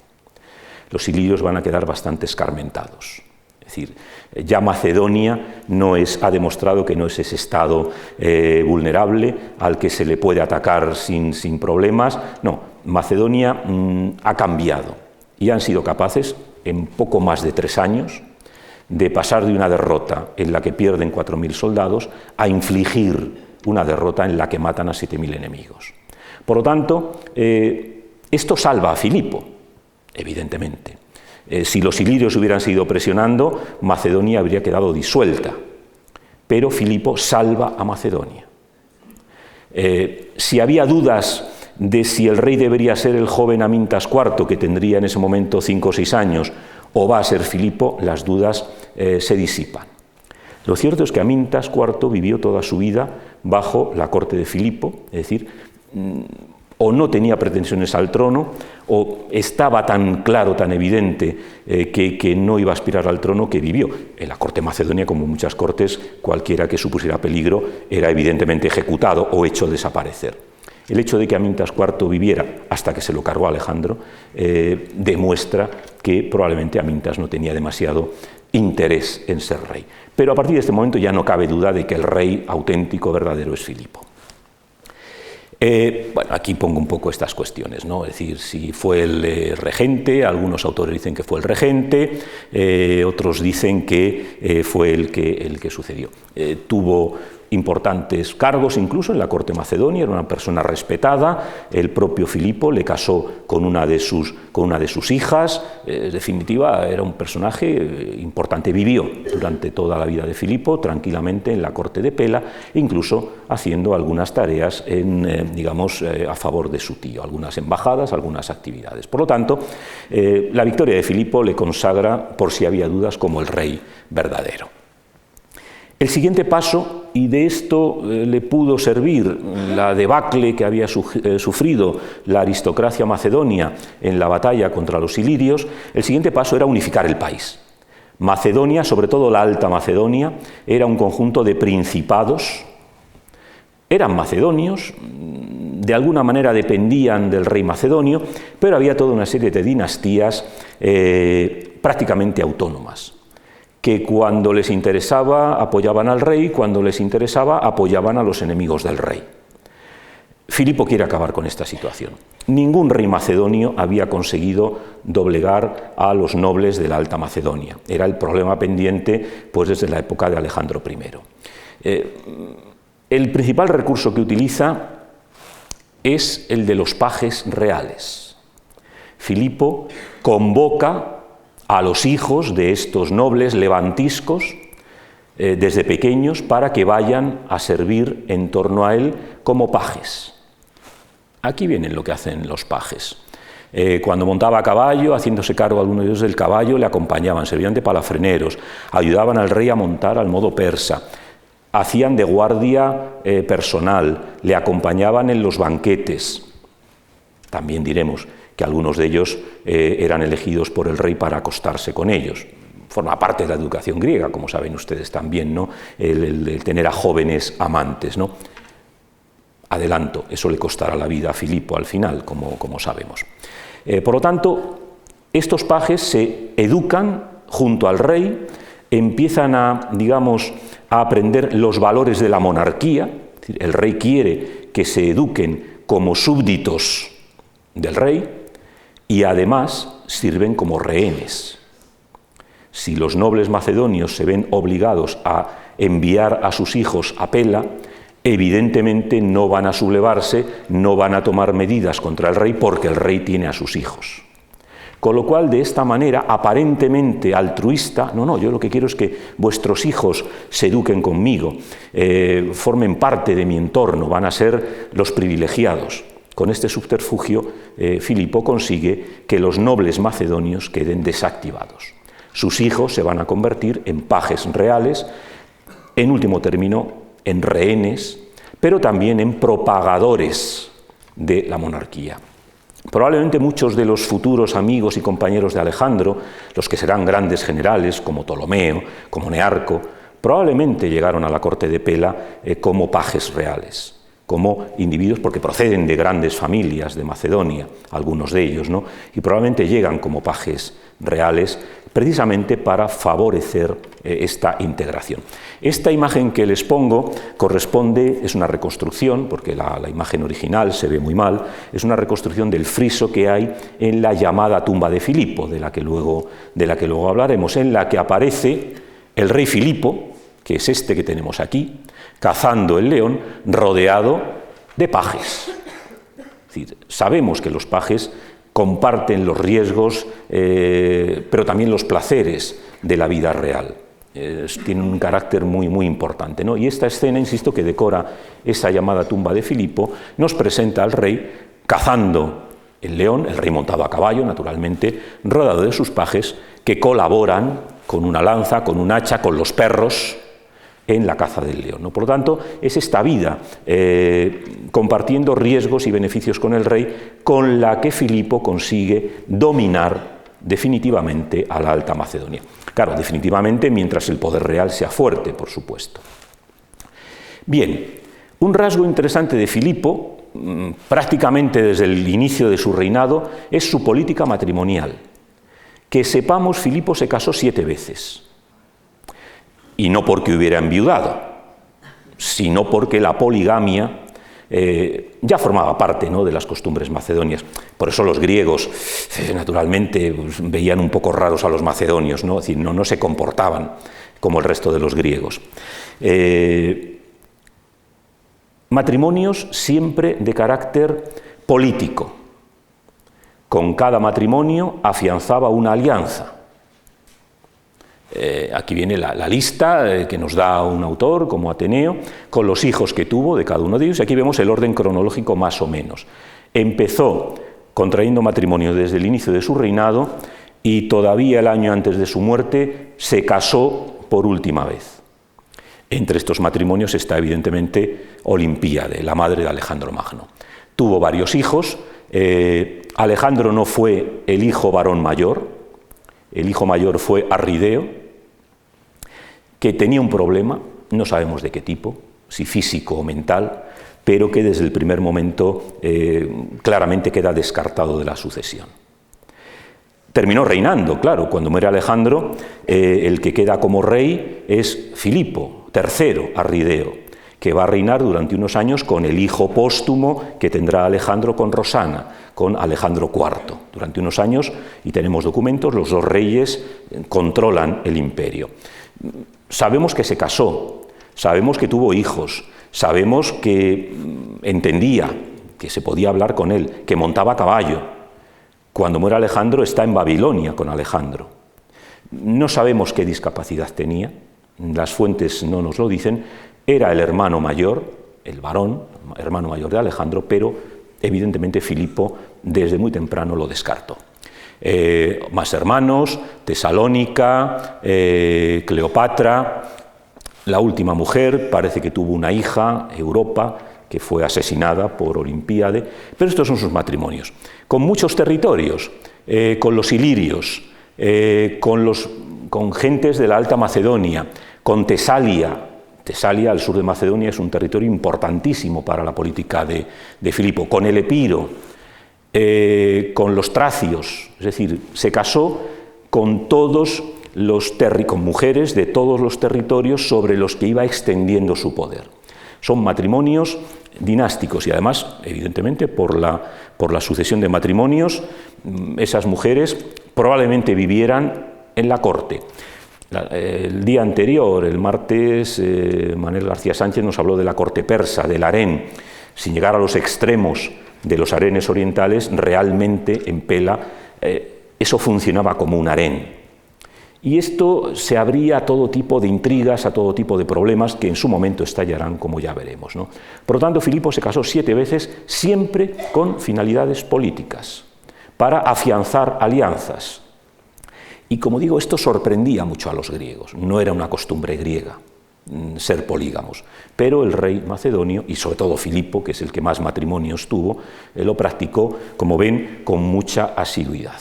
Los ilirios van a quedar bastante escarmentados. Es decir, ya Macedonia ha demostrado que no es ese estado vulnerable al que se le puede atacar sin problemas. No, Macedonia ha cambiado y han sido capaces, en poco más de 3 años, de pasar de una derrota en la que pierden 4.000 soldados a infligir una derrota en la que matan a 7.000 enemigos. Por lo tanto, esto salva a Filipo, evidentemente. Si los ilirios hubieran seguido presionando, Macedonia habría quedado disuelta, pero Filipo salva a Macedonia. Si había dudas de si el rey debería ser el joven Amintas IV, que tendría en ese momento 5 o 6 años, o va a ser Filipo, las dudas se disipan. Lo cierto es que Amintas IV vivió toda su vida bajo la corte de Filipo, es decir, o no tenía pretensiones al trono, o estaba tan claro, tan evidente que no iba a aspirar al trono, que vivió. En la corte macedonia, como en muchas cortes, cualquiera que supusiera peligro era evidentemente ejecutado o hecho desaparecer. El hecho de que Amintas IV viviera hasta que se lo cargó Alejandro demuestra que probablemente Amintas no tenía demasiado interés en ser rey. Pero a partir de este momento ya no cabe duda de que el rey auténtico, verdadero, es Filipo. Bueno, aquí pongo un poco estas cuestiones, ¿no? Es decir, si fue el regente, algunos autores dicen que fue el regente, otros dicen que fue el que sucedió. Tuvo importantes cargos incluso en la corte macedonia, era una persona respetada, el propio Filipo le casó con una de sus hijas, en definitiva era un personaje importante, vivió durante toda la vida de Filipo tranquilamente en la corte de Pela, incluso haciendo algunas tareas a favor de su tío, algunas embajadas, algunas actividades. Por lo tanto, la victoria de Filipo le consagra, por si había dudas, como el rey verdadero. El siguiente paso, y de esto le pudo servir la debacle que había sufrido la aristocracia macedonia en la batalla contra los ilirios, el siguiente paso era unificar el país. Macedonia, sobre todo la Alta Macedonia, era un conjunto de principados, eran macedonios, de alguna manera dependían del rey macedonio, pero había toda una serie de dinastías prácticamente autónomas, que cuando les interesaba apoyaban al rey, cuando les interesaba apoyaban a los enemigos del rey. Filipo quiere acabar con esta situación. Ningún rey macedonio había conseguido doblegar a los nobles de la Alta Macedonia. Era el problema pendiente pues, desde la época de Alejandro I. El principal recurso que utiliza es el de los pajes reales. Filipo convoca a los hijos de estos nobles levantiscos desde pequeños para que vayan a servir en torno a él como pajes. Aquí viene lo que hacen los pajes. Cuando montaba a caballo, haciéndose cargo algunos de ellos del caballo, le acompañaban, servían de palafreneros, ayudaban al rey a montar al modo persa, hacían de guardia personal, le acompañaban en los banquetes. También diremos que algunos de ellos eran elegidos por el rey para acostarse con ellos. Forma parte de la educación griega, como saben ustedes también, ¿no? El tener a jóvenes amantes, ¿no? Adelanto, eso le costará la vida a Filipo al final, como sabemos. Por lo tanto, estos pajes se educan junto al rey, empiezan a, digamos, a aprender los valores de la monarquía. Es decir, el rey quiere que se eduquen como súbditos del rey y además sirven como rehenes. Si los nobles macedonios se ven obligados a enviar a sus hijos a Pela, evidentemente no van a sublevarse, no van a tomar medidas contra el rey porque el rey tiene a sus hijos. Con lo cual, de esta manera, aparentemente altruista, no, yo lo que quiero es que vuestros hijos se eduquen conmigo, formen parte de mi entorno, van a ser los privilegiados. Con este subterfugio, Filipo consigue que los nobles macedonios queden desactivados. Sus hijos se van a convertir en pajes reales, en último término, en rehenes, pero también en propagadores de la monarquía. Probablemente muchos de los futuros amigos y compañeros de Alejandro, los que serán grandes generales como Ptolomeo, como Nearco, probablemente llegaron a la corte de Pela como pajes reales, como individuos porque proceden de grandes familias de Macedonia, algunos de ellos, ¿no? Y probablemente llegan como pajes reales precisamente para favorecer esta integración. Esta imagen que les pongo corresponde, es una reconstrucción, porque la imagen original se ve muy mal, es una reconstrucción del friso que hay en la llamada tumba de Filipo, de la que luego hablaremos, en la que aparece el rey Filipo, que es este que tenemos aquí, cazando el león, rodeado de pajes. Es decir, sabemos que los pajes comparten los riesgos, pero también los placeres de la vida real. Tienen un carácter muy, muy importante, ¿no? Y esta escena, insisto, que decora esa llamada tumba de Filipo, nos presenta al rey cazando el león, el rey montado a caballo, naturalmente, rodeado de sus pajes, que colaboran con una lanza, con un hacha, con los perros, en la caza del león, ¿no? Por lo tanto, es esta vida, compartiendo riesgos y beneficios con el rey, con la que Filipo consigue dominar definitivamente a la Alta Macedonia. Claro, definitivamente mientras el poder real sea fuerte, por supuesto. Bien, un rasgo interesante de Filipo, prácticamente desde el inicio de su reinado, es su política matrimonial. Que sepamos, Filipo se casó 7 veces. Y no porque hubiera enviudado, sino porque la poligamia ya formaba parte, ¿no?, de las costumbres macedonias. Por eso los griegos, naturalmente, veían un poco raros a los macedonios, ¿no? Es decir, no se comportaban como el resto de los griegos. Matrimonios siempre de carácter político. Con cada matrimonio afianzaba una alianza. Aquí viene la lista que nos da un autor como Ateneo, con los hijos que tuvo de cada uno de ellos, y aquí vemos el orden cronológico más o menos. Empezó contrayendo matrimonio desde el inicio de su reinado y todavía el año antes de su muerte se casó por última vez. Entre estos matrimonios está evidentemente Olimpíade, la madre de Alejandro Magno. Tuvo varios hijos, Alejandro no fue el hijo varón mayor, el hijo mayor fue Arrideo, que tenía un problema, no sabemos de qué tipo, si físico o mental, pero que desde el primer momento claramente queda descartado de la sucesión. Terminó reinando, claro, cuando muere Alejandro, el que queda como rey es Filipo III, Arrideo, que va a reinar durante unos años con el hijo póstumo que tendrá Alejandro con Rosana, con Alejandro IV. Durante unos años, y tenemos documentos, los dos reyes controlan el imperio. Sabemos que se casó, sabemos que tuvo hijos, sabemos que entendía, que se podía hablar con él, que montaba a caballo. Cuando muere Alejandro está en Babilonia con Alejandro. No sabemos qué discapacidad tenía, las fuentes no nos lo dicen, era el hermano mayor, el varón, hermano mayor de Alejandro, pero evidentemente Filipo desde muy temprano lo descartó. Más hermanos, Tesalónica, Cleopatra, la última mujer, parece que tuvo una hija, Europa, que fue asesinada por Olimpíade, pero estos son sus matrimonios. Con muchos territorios, con los ilirios, con gentes de la Alta Macedonia, con Tesalia. Tesalia, al sur de Macedonia, es un territorio importantísimo para la política de Filipo, con el Epiro, con los tracios, es decir, se casó con con mujeres de todos los territorios sobre los que iba extendiendo su poder. Son matrimonios dinásticos y además, evidentemente, por la sucesión de matrimonios, esas mujeres probablemente vivieran en la corte. El día anterior, el martes, Manuel García Sánchez nos habló de la corte persa, del harén. Sin llegar a los extremos de los harenes orientales, realmente en Pela eso funcionaba como un harén. Y esto se abría a todo tipo de intrigas, a todo tipo de problemas que en su momento estallarán, como ya veremos, ¿no? Por lo tanto, Filipo se casó 7 veces, siempre con finalidades políticas, para afianzar alianzas. Y como digo, esto sorprendía mucho a los griegos, no era una costumbre griega ser polígamos, pero el rey macedonio, y sobre todo Filipo, que es el que más matrimonios tuvo, lo practicó, como ven, con mucha asiduidad.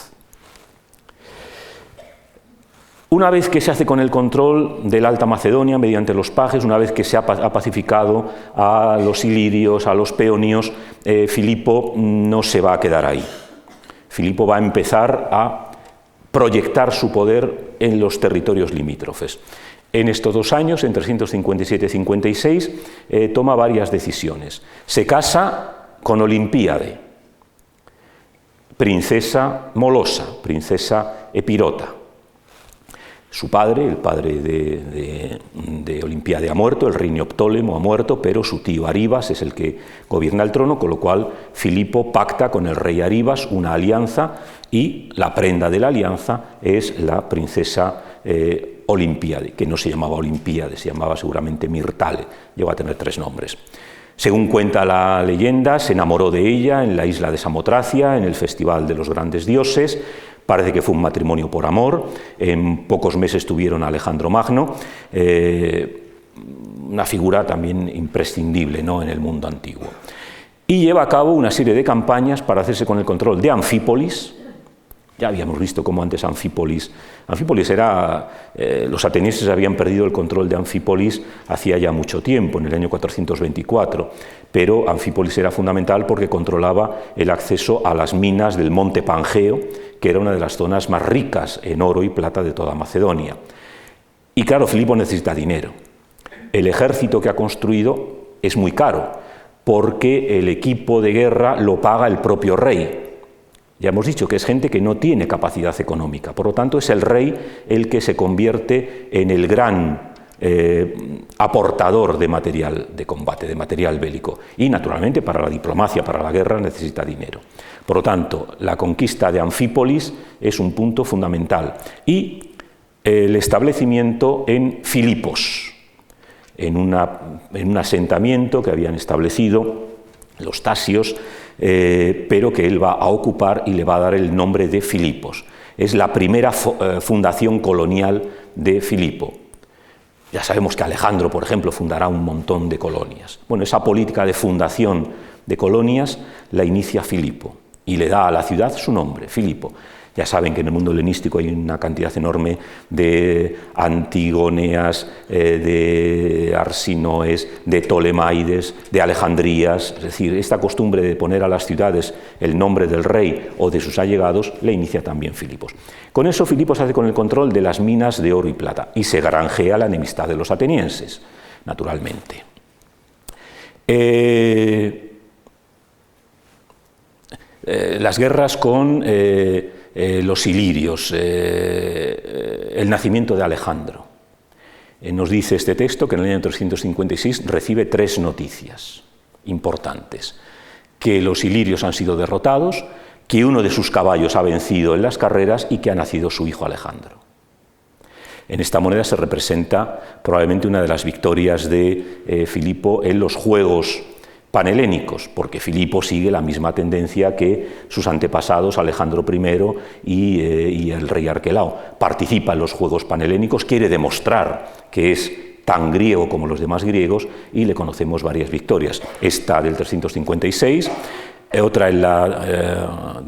Una vez que se hace con el control de la Alta Macedonia mediante los pajes, una vez que se ha pacificado a los ilirios, a los peonios, Filipo no se va a quedar ahí. Filipo va a empezar a proyectar su poder en los territorios limítrofes. En estos 2 años, en 357 y 56, toma varias decisiones. Se casa con Olimpíade, princesa molosa, princesa epirota. Su padre, el padre de Olimpíade, ha muerto, el rey Neoptólemo ha muerto, pero su tío Aribas es el que gobierna el trono, con lo cual Filipo pacta con el rey Aribas una alianza y la prenda de la alianza es la princesa Olimpíade, que no se llamaba Olimpíade, se llamaba seguramente Mirtale, llegó a tener 3 nombres. Según cuenta la leyenda, se enamoró de ella en la isla de Samotracia, en el Festival de los Grandes Dioses. Parece que fue un matrimonio por amor. En pocos meses tuvieron a Alejandro Magno, una figura también imprescindible, ¿no?, en el mundo antiguo. Y lleva a cabo una serie de campañas para hacerse con el control de Anfípolis. Ya habíamos visto cómo antes Anfípolis era... los atenienses habían perdido el control de Anfípolis hacía ya mucho tiempo, en el año 424, pero Anfípolis era fundamental porque controlaba el acceso a las minas del monte Pangeo, que era una de las zonas más ricas en oro y plata de toda Macedonia. Y claro, Filipo necesita dinero. El ejército que ha construido es muy caro, porque el equipo de guerra lo paga el propio rey. Ya hemos dicho que es gente que no tiene capacidad económica, por lo tanto es el rey el que se convierte en el gran aportador de material de combate, de material bélico. Y naturalmente para la diplomacia, para la guerra necesita dinero. Por lo tanto, la conquista de Anfípolis es un punto fundamental. Y el establecimiento en Filipos, en un asentamiento que habían establecido los tasios, pero que él va a ocupar y le va a dar el nombre de Filipos. Es la primera fundación colonial de Filipo. Ya sabemos que Alejandro, por ejemplo, fundará un montón de colonias. Bueno, esa política de fundación de colonias la inicia Filipo y le da a la ciudad su nombre, Filipo. Ya saben que en el mundo helenístico hay una cantidad enorme de Antigoneas, de Arsinoes, de Ptolemaides, de Alejandrías. Es decir, esta costumbre de poner a las ciudades el nombre del rey o de sus allegados la inicia también Filipos. Con eso Filipo se hace con el control de las minas de oro y plata y se granjea la enemistad de los atenienses, naturalmente. Las guerras con los ilirios, el nacimiento de Alejandro. Nos dice este texto que en el año 356 recibe 3 noticias importantes: que los ilirios han sido derrotados, que uno de sus caballos ha vencido en las carreras y que ha nacido su hijo Alejandro. En esta moneda se representa probablemente una de las victorias de Filipo en los Juegos panhelénicos, porque Filipo sigue la misma tendencia que sus antepasados Alejandro I y el rey Arquelao. Participa en los Juegos panhelénicos, quiere demostrar que es tan griego como los demás griegos y le conocemos varias victorias. Esta del 356, otra en la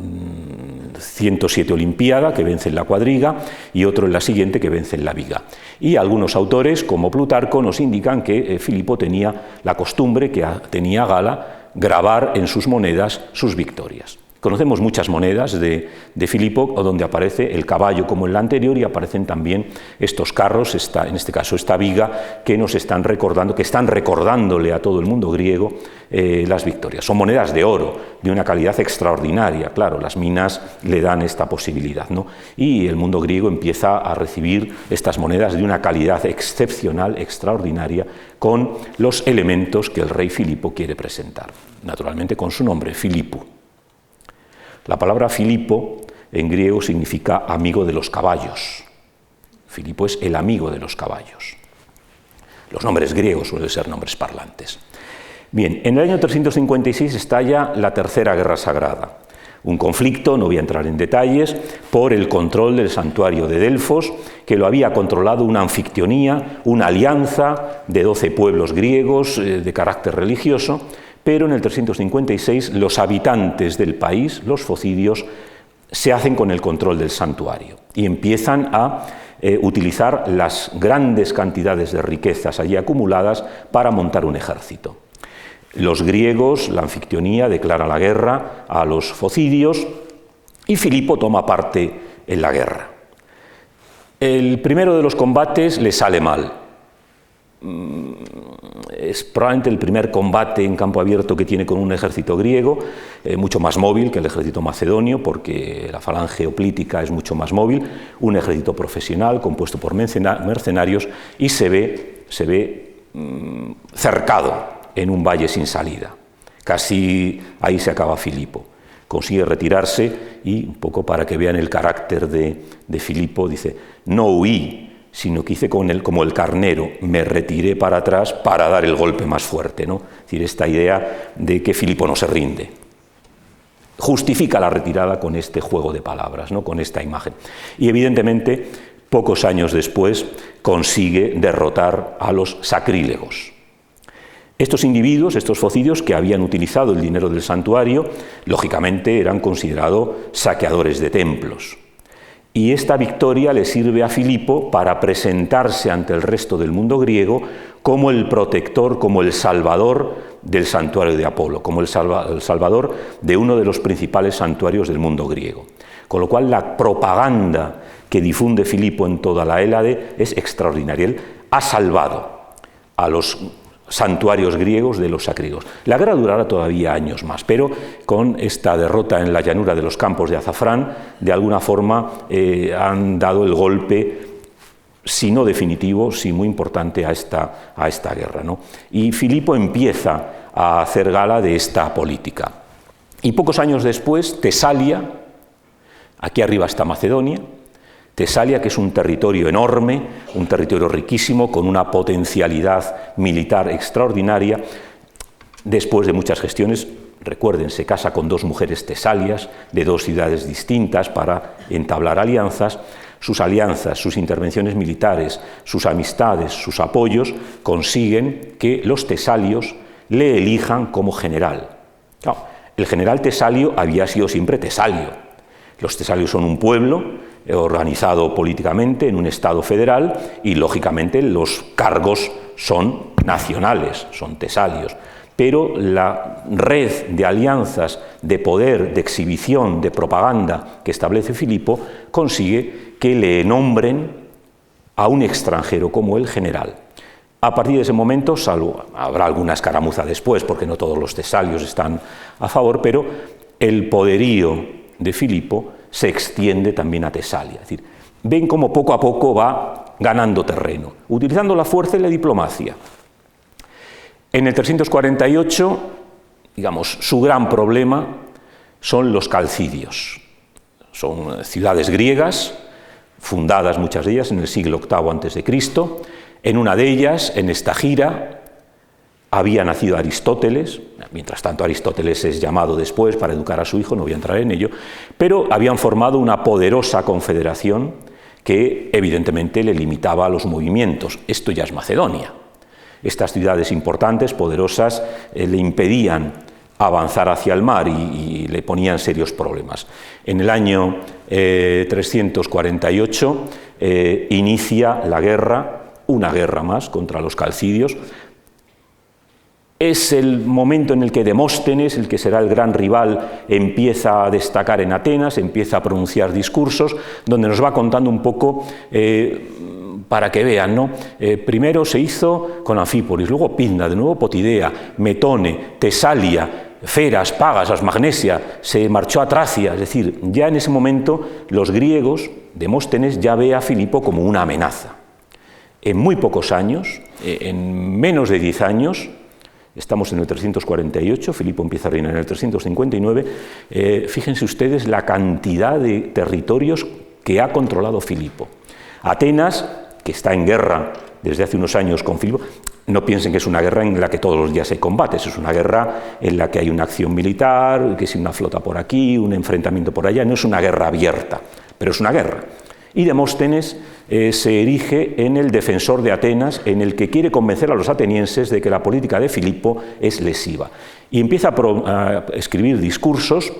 107 Olimpiada, que vence en la cuadriga, y otro en la siguiente, que vence en la viga. Y algunos autores, como Plutarco, nos indican que Filipo tenía la costumbre, que tenía Gala, grabar en sus monedas sus victorias. Conocemos muchas monedas de Filipo donde aparece el caballo como en la anterior y aparecen también estos carros, en este caso esta viga, que nos están recordando, que están recordándole a todo el mundo griego las victorias. Son monedas de oro, de una calidad extraordinaria, claro, las minas le dan esta posibilidad, ¿no? Y el mundo griego empieza a recibir estas monedas de una calidad excepcional, extraordinaria, con los elementos que el rey Filipo quiere presentar, naturalmente con su nombre, Filipo. La palabra Filipo en griego significa amigo de los caballos. Filipo es el amigo de los caballos. Los nombres griegos suelen ser nombres parlantes. Bien, en el año 356 estalla la Tercera Guerra Sagrada. Un conflicto, no voy a entrar en detalles, por el control del santuario de Delfos, que lo había controlado una anfictionía, una alianza de 12 pueblos griegos de carácter religioso, pero en el 356 los habitantes del país, los focidios, se hacen con el control del santuario y empiezan a utilizar las grandes cantidades de riquezas allí acumuladas para montar un ejército. Los griegos, la anfictionía, declara la guerra a los focidios y Filipo toma parte en la guerra. El primero de los combates le sale mal. Es probablemente el primer combate en campo abierto que tiene con un ejército griego, mucho más móvil que el ejército macedonio, porque la falange hoplítica es mucho más móvil, un ejército profesional compuesto por mercenarios, y se ve cercado en un valle sin salida. Casi ahí se acaba Filipo. Consigue retirarse y, un poco para que vean el carácter de Filipo, dice: no huí, sino que hice como el carnero, me retiré para atrás para dar el golpe más fuerte, ¿no? Es decir, esta idea de que Filipo no se rinde. Justifica la retirada con este juego de palabras, ¿no? Con esta imagen. Y evidentemente, pocos años después, consigue derrotar a los sacrílegos. Estos individuos, estos focidios que habían utilizado el dinero del santuario, lógicamente eran considerados saqueadores de templos. Y esta victoria le sirve a Filipo para presentarse ante el resto del mundo griego como el protector, como el salvador del santuario de Apolo, como el salvador de uno de los principales santuarios del mundo griego. Con lo cual la propaganda que difunde Filipo en toda la Hélade es extraordinaria. Él ha salvado a los santuarios griegos de los sacrílegos. La guerra durará todavía años más, pero con esta derrota en la llanura de los campos de Azafrán, de alguna forma han dado el golpe, si no definitivo, sí muy importante a esta guerra, ¿no? Y Filipo empieza a hacer gala de esta política. Y pocos años después, Tesalia, aquí arriba está Macedonia, Tesalia, que es un territorio enorme, un territorio riquísimo, con una potencialidad militar extraordinaria. Después de muchas gestiones, recuerden, se casa con 2 mujeres tesalias de 2 ciudades distintas para entablar alianzas. Sus alianzas, sus intervenciones militares, sus amistades, sus apoyos, consiguen que los tesalios le elijan como general. Claro, el general Tesalio había sido siempre Tesalio. Los tesalios son un pueblo organizado políticamente en un Estado federal y, lógicamente, los cargos son nacionales, son tesalios. Pero la red de alianzas, de poder, de exhibición, de propaganda que establece Filipo consigue que le nombren a un extranjero como el general. A partir de ese momento, salvo habrá alguna escaramuza después, porque no todos los tesalios están a favor, pero el poderío de Filipo se extiende también a Tesalia. Es decir, ven cómo poco a poco va ganando terreno, utilizando la fuerza y la diplomacia. En el 348, digamos, su gran problema son los calcidios. Son ciudades griegas fundadas muchas de ellas en el siglo VIII a.C. En una de ellas, en Estagira, había nacido Aristóteles. Mientras tanto, Aristóteles es llamado después para educar a su hijo, no voy a entrar en ello, pero habían formado una poderosa confederación que evidentemente le limitaba a los movimientos. Esto ya es Macedonia. Estas ciudades importantes, poderosas, le impedían avanzar hacia el mar y le ponían serios problemas. En el año 348 inicia la guerra, una guerra más contra los calcidios. Es el momento en el que Demóstenes, el que será el gran rival, empieza a destacar en Atenas, empieza a pronunciar discursos, donde nos va contando un poco, para que vean, ¿no? Primero se hizo con Anfípolis, luego Pidna, de nuevo Potidea, Metone, Tesalia, Feras, Pagas, Magnesia, se marchó a Tracia. Es decir, ya en ese momento los griegos, Demóstenes ya ve a Filipo como una amenaza. En muy pocos años, en menos de 10 años, estamos en el 348, Filipo empieza a reinar en el 359, fíjense ustedes la cantidad de territorios que ha controlado Filipo. Atenas, que está en guerra desde hace unos años con Filipo, no piensen que es una guerra en la que todos los días hay combates, es una guerra en la que hay una acción militar, que es una flota por aquí, un enfrentamiento por allá, no es una guerra abierta, pero es una guerra. Y Demóstenes se erige en el defensor de Atenas, en el que quiere convencer a los atenienses de que la política de Filipo es lesiva. Y empieza a escribir discursos,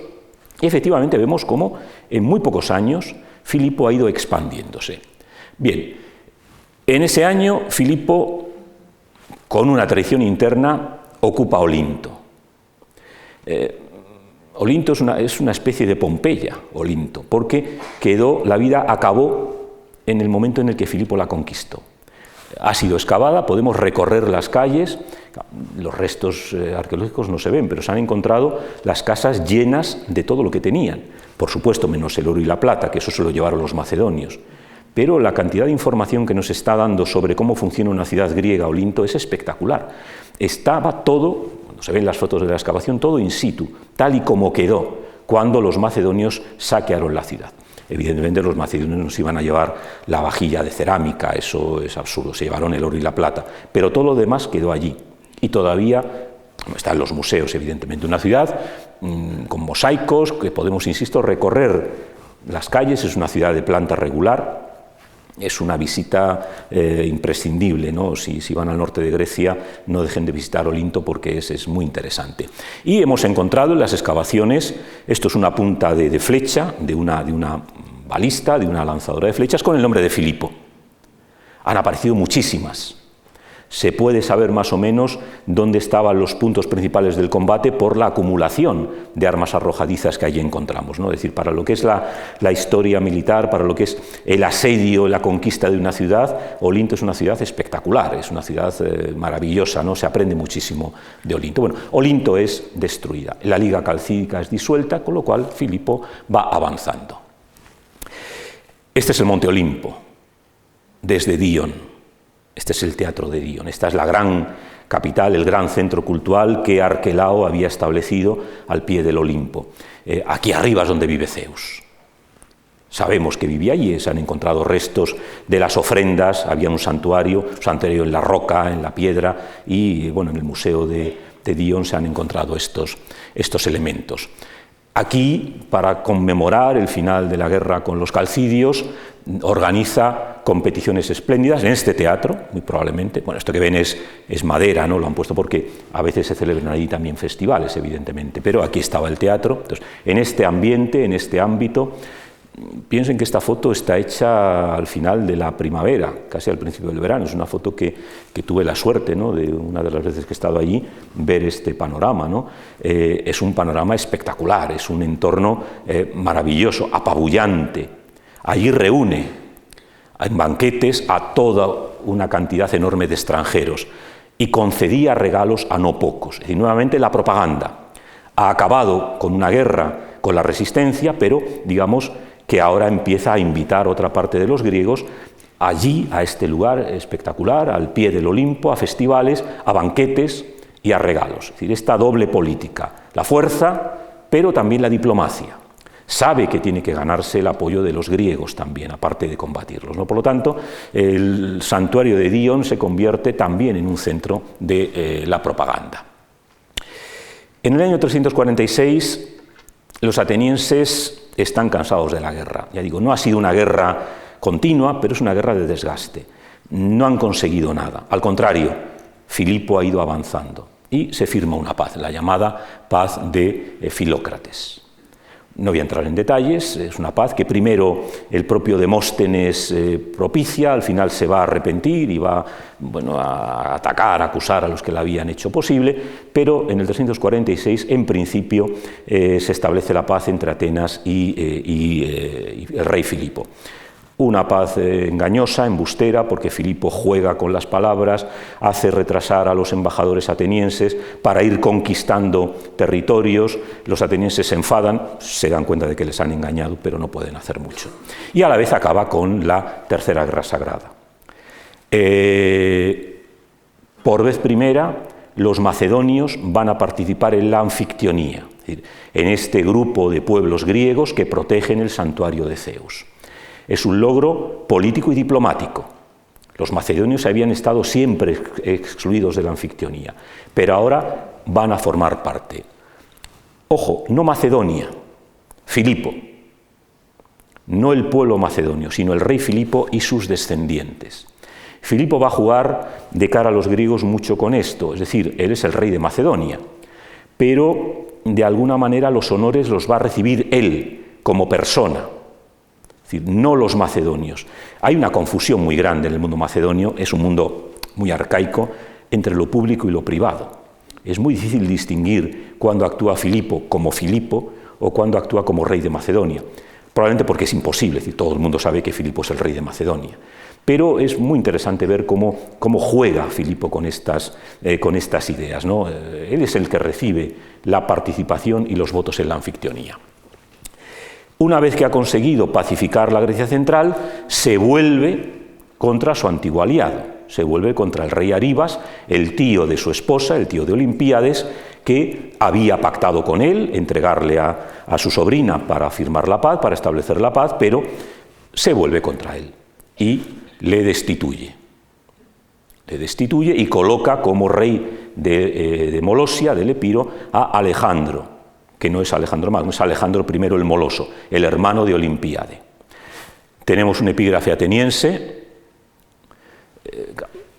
y efectivamente vemos cómo en muy pocos años Filipo ha ido expandiéndose. Bien, en ese año Filipo, con una traición interna, ocupa Olinto. Olinto es una especie de Pompeya, Olinto, porque la vida acabó en el momento en el que Filipo la conquistó. Ha sido excavada, podemos recorrer las calles, los restos arqueológicos no se ven, pero se han encontrado las casas llenas de todo lo que tenían, por supuesto menos el oro y la plata, que eso se lo llevaron los macedonios, pero la cantidad de información que nos está dando sobre cómo funciona una ciudad griega, Olinto, es espectacular. Estaba todo, cuando se ven las fotos de la excavación, todo in situ, tal y como quedó cuando los macedonios saquearon la ciudad. Evidentemente los macedonios nos iban a llevar la vajilla de cerámica, eso es absurdo, se llevaron el oro y la plata, pero todo lo demás quedó allí. Y todavía están los museos, evidentemente, una ciudad con mosaicos, que podemos, insisto, recorrer las calles, es una ciudad de planta regular, es una visita imprescindible, ¿no? Si van al norte de Grecia, no dejen de visitar Olinto porque es muy interesante. Y hemos encontrado en las excavaciones, esto es una punta de flecha, de una balista, de una lanzadora de flechas, con el nombre de Filipo. Han aparecido muchísimas. Se puede saber más o menos dónde estaban los puntos principales del combate por la acumulación de armas arrojadizas que allí encontramos, ¿no? Es decir, para lo que es la historia militar, para lo que es el asedio, la conquista de una ciudad, Olinto es una ciudad espectacular, es una ciudad maravillosa, ¿no? Se aprende muchísimo de Olinto. Bueno, Olinto es destruida, la Liga Calcídica es disuelta, con lo cual Filipo va avanzando. Este es el Monte Olimpo, desde Dion. Este es el teatro de Dion, esta es la gran capital, el gran centro cultural que Arquelao había establecido al pie del Olimpo. Aquí arriba es donde vive Zeus. Sabemos que vivía allí, se han encontrado restos de las ofrendas, había un santuario en la roca, en la piedra, y bueno, en el museo de Dion se han encontrado estos elementos. Aquí, para conmemorar el final de la guerra con los calcidios, organiza competiciones espléndidas en este teatro, muy probablemente. Bueno, esto que ven es madera, ¿no? Lo han puesto porque a veces se celebran allí también festivales, evidentemente, pero aquí estaba el teatro. Entonces, en este ambiente, en este ámbito, piensen que esta foto está hecha al final de la primavera, casi al principio del verano. Es una foto que tuve la suerte, ¿no?, de una de las veces que he estado allí, ver este panorama, ¿no? Es un panorama espectacular, es un entorno maravilloso, apabullante. Allí reúne en banquetes a toda una cantidad enorme de extranjeros y concedía regalos a no pocos. Es decir, nuevamente la propaganda ha acabado con una guerra con la resistencia, pero digamos que ahora empieza a invitar otra parte de los griegos allí, a este lugar espectacular, al pie del Olimpo, a festivales, a banquetes y a regalos. Es decir, esta doble política, la fuerza, pero también la diplomacia. Sabe que tiene que ganarse el apoyo de los griegos también, aparte de combatirlos, ¿no? Por lo tanto, el santuario de Dion se convierte también en un centro de la propaganda. En el año 346, los atenienses están cansados de la guerra. Ya digo, no ha sido una guerra continua, pero es una guerra de desgaste. No han conseguido nada. Al contrario, Filipo ha ido avanzando y se firma una paz, la llamada paz de Filócrates. No voy a entrar en detalles, es una paz que primero el propio Demóstenes propicia, al final se va a arrepentir y va, bueno, a atacar, a acusar a los que la habían hecho posible, pero en el 346, en principio, se establece la paz entre Atenas y el rey Filipo. Una paz engañosa, embustera, porque Filipo juega con las palabras, hace retrasar a los embajadores atenienses para ir conquistando territorios. Los atenienses se enfadan, se dan cuenta de que les han engañado, pero no pueden hacer mucho. Y a la vez acaba con la Tercera Guerra Sagrada. Por vez primera, los macedonios van a participar en la anfictionía, es decir, en este grupo de pueblos griegos que protegen el santuario de Zeus. Es un logro político y diplomático. Los macedonios habían estado siempre excluidos de la anfictionía, pero ahora van a formar parte. Ojo, no Macedonia, Filipo. No el pueblo macedonio, sino el rey Filipo y sus descendientes. Filipo va a jugar de cara a los griegos mucho con esto, es decir, él es el rey de Macedonia, pero de alguna manera los honores los va a recibir él como persona. No los macedonios. Hay una confusión muy grande en el mundo macedonio, es un mundo muy arcaico, entre lo público y lo privado. Es muy difícil distinguir cuándo actúa Filipo como Filipo o cuándo actúa como rey de Macedonia. Probablemente porque es imposible, es decir, todo el mundo sabe que Filipo es el rey de Macedonia. Pero es muy interesante ver cómo juega Filipo con estas ideas, ¿no? Él es el que recibe la participación y los votos en la anfictionía. Una vez que ha conseguido pacificar la Grecia central, se vuelve contra su antiguo aliado, se vuelve contra el rey Aribas, el tío de su esposa, el tío de Olimpíades, que había pactado con él entregarle a su sobrina para firmar la paz, para establecer la paz, pero se vuelve contra él y le destituye. Le destituye y coloca como rey de Molosia, del Epiro, a Alejandro, que no es Alejandro Magno, es Alejandro I el Moloso, el hermano de Olimpíade. Tenemos un epígrafe ateniense,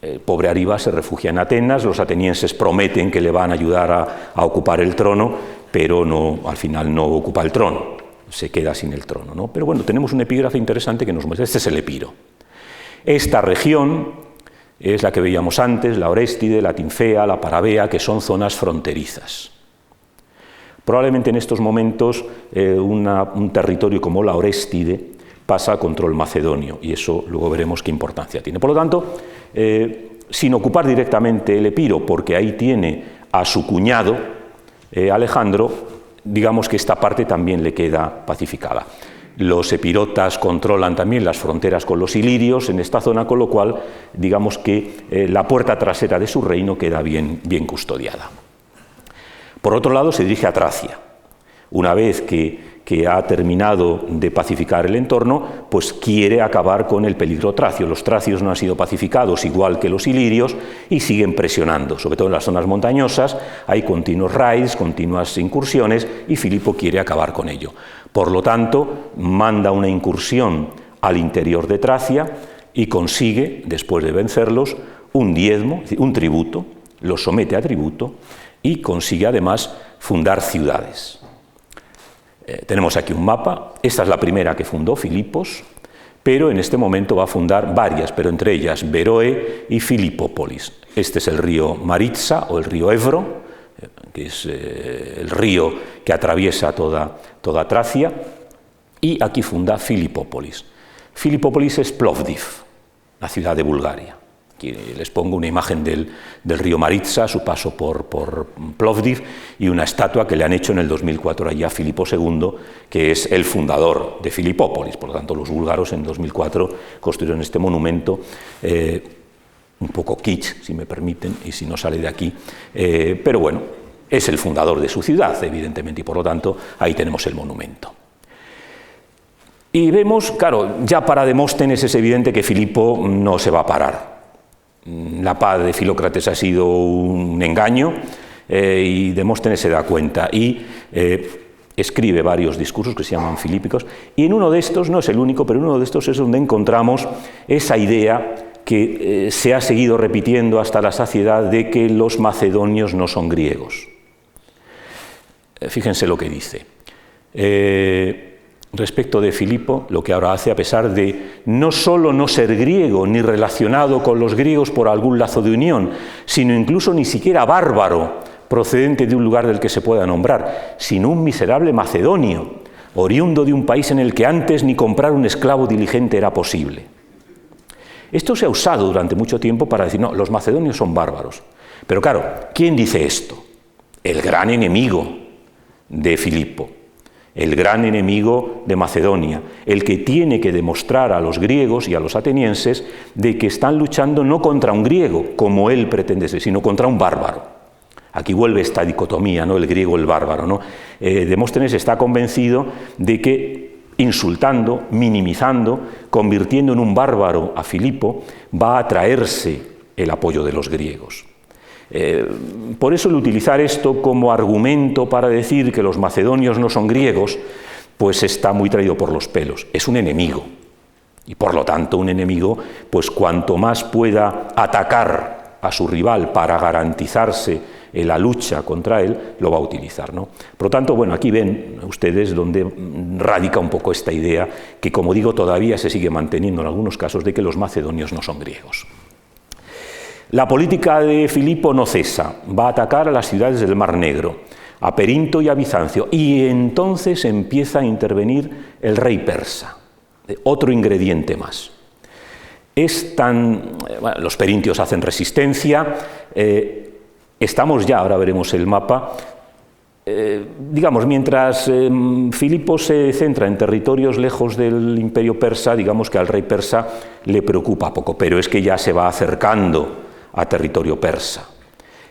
el pobre Aribas se refugia en Atenas, los atenienses prometen que le van a ayudar a ocupar el trono, pero no, al final no ocupa el trono, se queda sin el trono, ¿no? Pero bueno, tenemos un epígrafe interesante que nos muestra, este es el Epiro. Esta región es la que veíamos antes, la Oréstide, la Tinfea, la Parabea, que son zonas fronterizas. Probablemente en estos momentos un territorio como la Oréstide pasa a control macedonio y eso luego veremos qué importancia tiene. Por lo tanto, sin ocupar directamente el Epiro, porque ahí tiene a su cuñado Alejandro, digamos que esta parte también le queda pacificada. Los epirotas controlan también las fronteras con los ilirios en esta zona, con lo cual digamos que la puerta trasera de su reino queda bien custodiada. Por otro lado, se dirige a Tracia. Una vez que ha terminado de pacificar el entorno, pues quiere acabar con el peligro tracio. Los tracios no han sido pacificados igual que los ilirios y siguen presionando, sobre todo en las zonas montañosas, hay continuos raids, continuas incursiones y Filipo quiere acabar con ello. Por lo tanto, manda una incursión al interior de Tracia y consigue, después de vencerlos, un diezmo, un tributo, los somete a tributo y consigue además fundar ciudades. Tenemos aquí un mapa, esta es la primera que fundó Filipos, pero en este momento va a fundar varias, pero entre ellas Beroe y Filipópolis. Este es el río Maritsa o el río Ebro, que es el río que atraviesa toda Tracia, y aquí funda Filipópolis. Filipópolis es Plovdiv, la ciudad de Bulgaria. Aquí les pongo una imagen del río Maritsa, su paso por Plovdiv, y una estatua que le han hecho en el 2004 allí a Filipo II, que es el fundador de Filipópolis. Por lo tanto, los búlgaros en 2004 construyeron este monumento, un poco kitsch, si me permiten, y si no sale de aquí, pero bueno, es el fundador de su ciudad, evidentemente, y por lo tanto ahí tenemos el monumento. Y vemos, claro, ya para Demóstenes es evidente que Filipo no se va a parar. La paz de Filócrates ha sido un engaño y Demóstenes se da cuenta y escribe varios discursos que se llaman filípicos, y en uno de estos, no es el único, pero en uno de estos es donde encontramos esa idea que se ha seguido repitiendo hasta la saciedad de que los macedonios no son griegos. Fíjense lo que dice. Respecto de Filipo, lo que ahora hace, a pesar de no solo no ser griego ni relacionado con los griegos por algún lazo de unión, sino incluso ni siquiera bárbaro, procedente de un lugar del que se pueda nombrar, sino un miserable macedonio, oriundo de un país en el que antes ni comprar un esclavo diligente era posible. Esto se ha usado durante mucho tiempo para decir, no, los macedonios son bárbaros. Pero claro, ¿quién dice esto? El gran enemigo de Filipo, el gran enemigo de Macedonia, el que tiene que demostrar a los griegos y a los atenienses de que están luchando no contra un griego, como él pretende ser, sino contra un bárbaro. Aquí vuelve esta dicotomía, ¿no? El griego, el bárbaro, ¿no? Demóstenes está convencido de que insultando, minimizando, convirtiendo en un bárbaro a Filipo, va a atraerse el apoyo de los griegos. Por eso el utilizar esto como argumento para decir que los macedonios no son griegos, pues está muy traído por los pelos. Es un enemigo. Y por lo tanto un enemigo, pues cuanto más pueda atacar a su rival para garantizarse la lucha contra él, lo va a utilizar, ¿no? Por lo tanto, bueno, aquí ven ustedes donde radica un poco esta idea que, como digo, todavía se sigue manteniendo en algunos casos de que los macedonios no son griegos. La política de Filipo no cesa, va a atacar a las ciudades del Mar Negro, a Perinto y a Bizancio, y entonces empieza a intervenir el rey persa, otro ingrediente más. Bueno, los perintios hacen resistencia, estamos ya, ahora veremos el mapa, digamos, mientras Filipo se centra en territorios lejos del imperio persa, digamos que al rey persa le preocupa poco, pero es que ya se va acercando a territorio persa.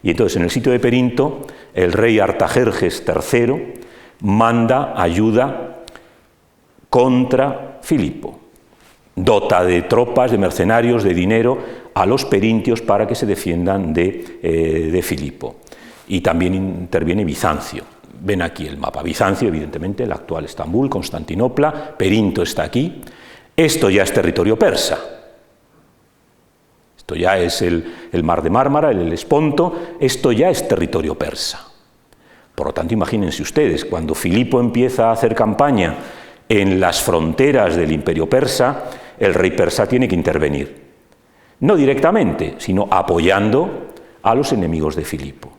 Y entonces en el sitio de Perinto, el rey Artajerjes III manda ayuda contra Filipo. Dota de tropas, de mercenarios, de dinero a los perintios para que se defiendan de Filipo. Y también interviene Bizancio. Ven aquí el mapa. Bizancio, evidentemente, el actual Estambul, Constantinopla, Perinto está aquí. Esto ya es territorio persa. Esto ya es el Mar de Mármara, el Helesponto, esto ya es territorio persa. Por lo tanto, imagínense ustedes, cuando Filipo empieza a hacer campaña en las fronteras del imperio persa, el rey persa tiene que intervenir. No directamente, sino apoyando a los enemigos de Filipo.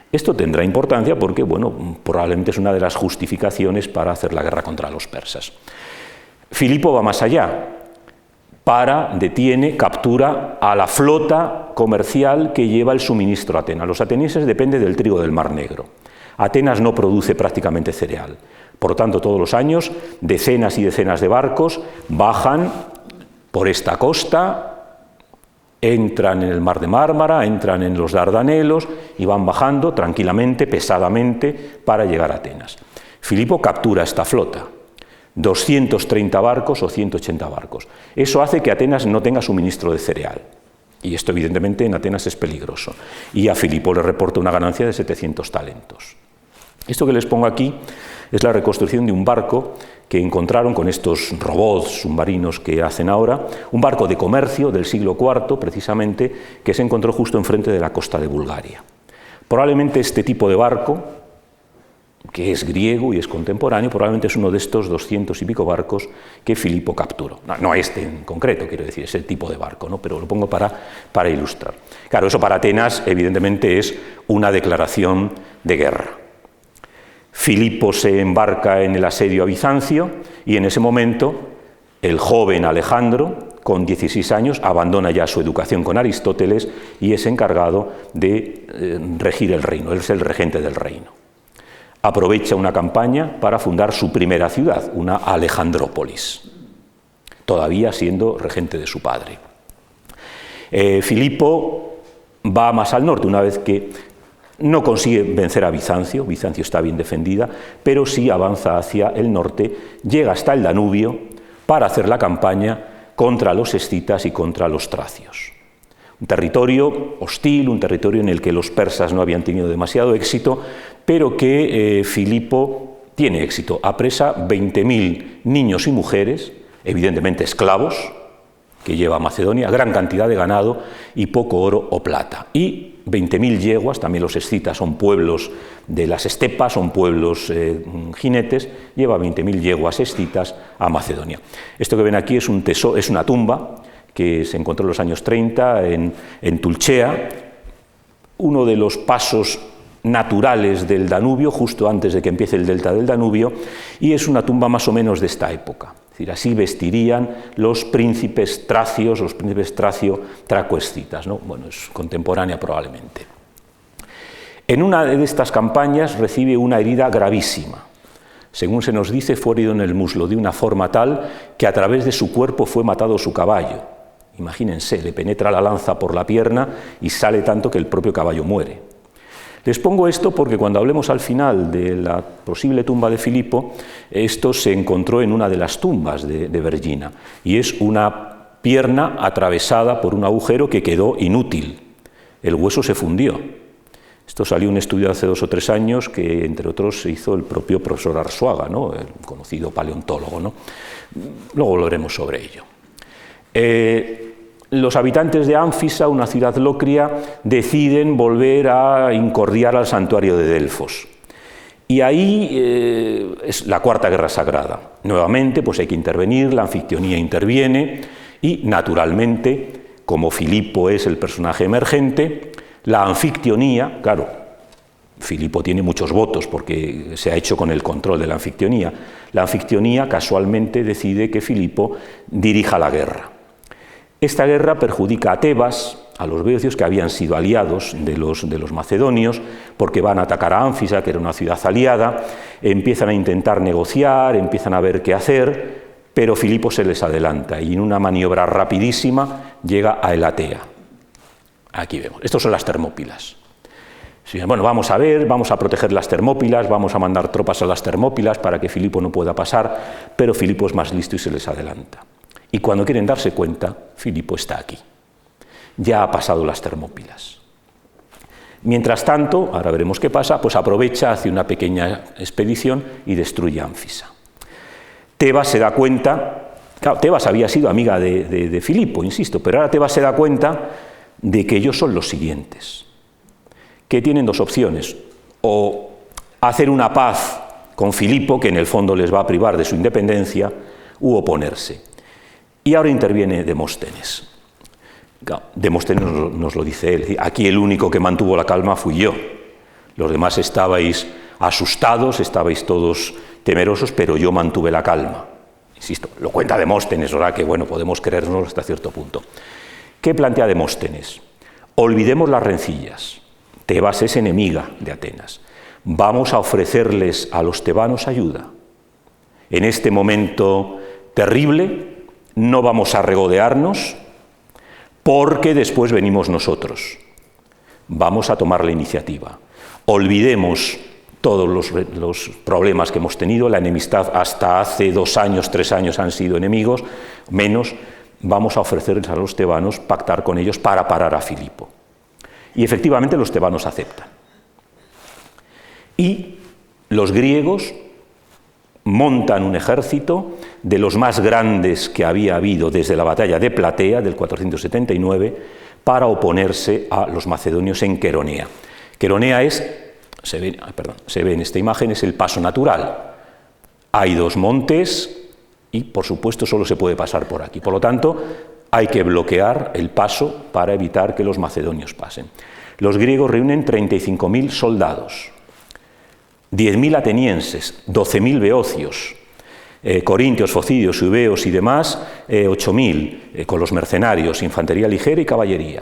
Esto tendrá importancia porque, bueno, probablemente es una de las justificaciones para hacer la guerra contra los persas. Filipo va más allá. Detiene, captura a la flota comercial que lleva el suministro a Atenas. Los atenienses dependen del trigo del Mar Negro. Atenas no produce prácticamente cereal. Por lo tanto, todos los años, decenas y decenas de barcos bajan por esta costa, entran en el Mar de Mármara, entran en los Dardanelos y van bajando tranquilamente, pesadamente, para llegar a Atenas. Filipo captura esta flota. 230 barcos o 180 barcos. Eso hace que Atenas no tenga suministro de cereal. Y esto, evidentemente, en Atenas es peligroso. Y a Filipo le reporta una ganancia de 700 talentos. Esto que les pongo aquí es la reconstrucción de un barco que encontraron con estos robots submarinos que hacen ahora, un barco de comercio del siglo IV, precisamente, que se encontró justo enfrente de la costa de Bulgaria. Probablemente este tipo de barco, que es griego y es contemporáneo, probablemente es uno de estos 200 y pico barcos que Filipo capturó. No este en concreto, quiero decir, es el tipo de barco, ¿no? Pero lo pongo para ilustrar. Claro, eso para Atenas, evidentemente, es una declaración de guerra. Filipo se embarca en el asedio a Bizancio y en ese momento el joven Alejandro, con 16 años, abandona ya su educación con Aristóteles y es encargado de regir el reino. Él es el regente del reino. Aprovecha una campaña para fundar su primera ciudad, una Alejandrópolis, todavía siendo regente de su padre. Filipo va más al norte, una vez que No consigue vencer a Bizancio, Bizancio está bien defendida, pero sí avanza hacia el norte, llega hasta el Danubio para hacer la campaña contra los escitas y contra los tracios. Un territorio hostil, un territorio en el que los persas no habían tenido demasiado éxito, pero que Filipo tiene éxito. Apresa 20.000 niños y mujeres, evidentemente esclavos, que lleva a Macedonia, gran cantidad de ganado y poco oro o plata. Y 20.000 yeguas, también los escitas son pueblos de las estepas, son pueblos jinetes, lleva 20.000 yeguas escitas a Macedonia. Esto que ven aquí es una tumba que se encontró en los años 30 en Tulchea, uno de los pasos naturales del Danubio, justo antes de que empiece el delta del Danubio, y es una tumba más o menos de esta época. Es decir, así vestirían los príncipes tracios, los príncipes traco-escitas, ¿no? Bueno, es contemporánea probablemente. En una de estas campañas recibe una herida gravísima. Según se nos dice, fue herido en el muslo de una forma tal que a través de su cuerpo fue matado su caballo. Imagínense, le penetra la lanza por la pierna y sale tanto que el propio caballo muere. Les pongo esto porque cuando hablemos al final de la posible tumba de Filipo, esto se encontró en una de las tumbas de Vergina, y es una pierna atravesada por un agujero que quedó inútil. El hueso se fundió. Esto salió un estudio hace 2 o 3 años que, entre otros, se hizo el propio profesor Arzuaga, ¿no? El conocido paleontólogo, ¿no? Luego hablaremos sobre ello. Los habitantes de Ánfisa, una ciudad locria, deciden volver a incordiar al santuario de Delfos. Y ahí es la Cuarta Guerra Sagrada. Nuevamente, pues hay que intervenir, la anfictionía interviene y, naturalmente, como Filipo es el personaje emergente, la anfictionía, claro, Filipo tiene muchos votos porque se ha hecho con el control de la anfictionía. La anfictionía casualmente decide que Filipo dirija la guerra. Esta guerra perjudica a Tebas, a los beocios que habían sido aliados de los macedonios, porque van a atacar a Ánfisa, que era una ciudad aliada, empiezan a intentar negociar, empiezan a ver qué hacer, pero Filipo se les adelanta y en una maniobra rapidísima llega a Elatea. Aquí vemos, estas son las Termópilas. Sí, bueno, vamos a ver, vamos a proteger las Termópilas, vamos a mandar tropas a las Termópilas para que Filipo no pueda pasar, pero Filipo es más listo y se les adelanta. Y cuando quieren darse cuenta, Filipo está aquí. Ya ha pasado las Termópilas. Mientras tanto, ahora veremos qué pasa, pues aprovecha, hace una pequeña expedición y destruye Ánfisa. Tebas se da cuenta, claro, Tebas había sido amiga de Filipo, insisto, pero ahora Tebas se da cuenta de que ellos son los siguientes, que tienen 2 opciones, o hacer una paz con Filipo, que en el fondo les va a privar de su independencia, u oponerse. Y ahora interviene Demóstenes. Demóstenes nos lo dice él, aquí el único que mantuvo la calma fui yo. Los demás estabais asustados, estabais todos temerosos, pero yo mantuve la calma. Insisto, lo cuenta Demóstenes, ahora que bueno, podemos creernos hasta cierto punto. ¿Qué plantea Demóstenes? Olvidemos las rencillas. Tebas es enemiga de Atenas. Vamos a ofrecerles a los tebanos ayuda. En este momento terrible, no vamos a regodearnos porque después venimos nosotros. Vamos a tomar la iniciativa. Olvidemos todos los problemas que hemos tenido, la enemistad hasta hace 2 años, 3 años han sido enemigos, menos vamos a ofrecerles a los tebanos pactar con ellos para parar a Filipo. Y efectivamente los tebanos aceptan. Y los griegos montan un ejército de los más grandes que había habido desde la batalla de Platea del 479 para oponerse a los macedonios en Queronea. Queronea se ve en esta imagen, es el paso natural. Hay 2 montes y por supuesto solo se puede pasar por aquí. Por lo tanto, hay que bloquear el paso para evitar que los macedonios pasen. Los griegos reúnen 35.000 soldados. 10.000 atenienses, 12.000 beocios, corintios, focidios, eubeos y demás, 8.000, con los mercenarios, infantería ligera y caballería.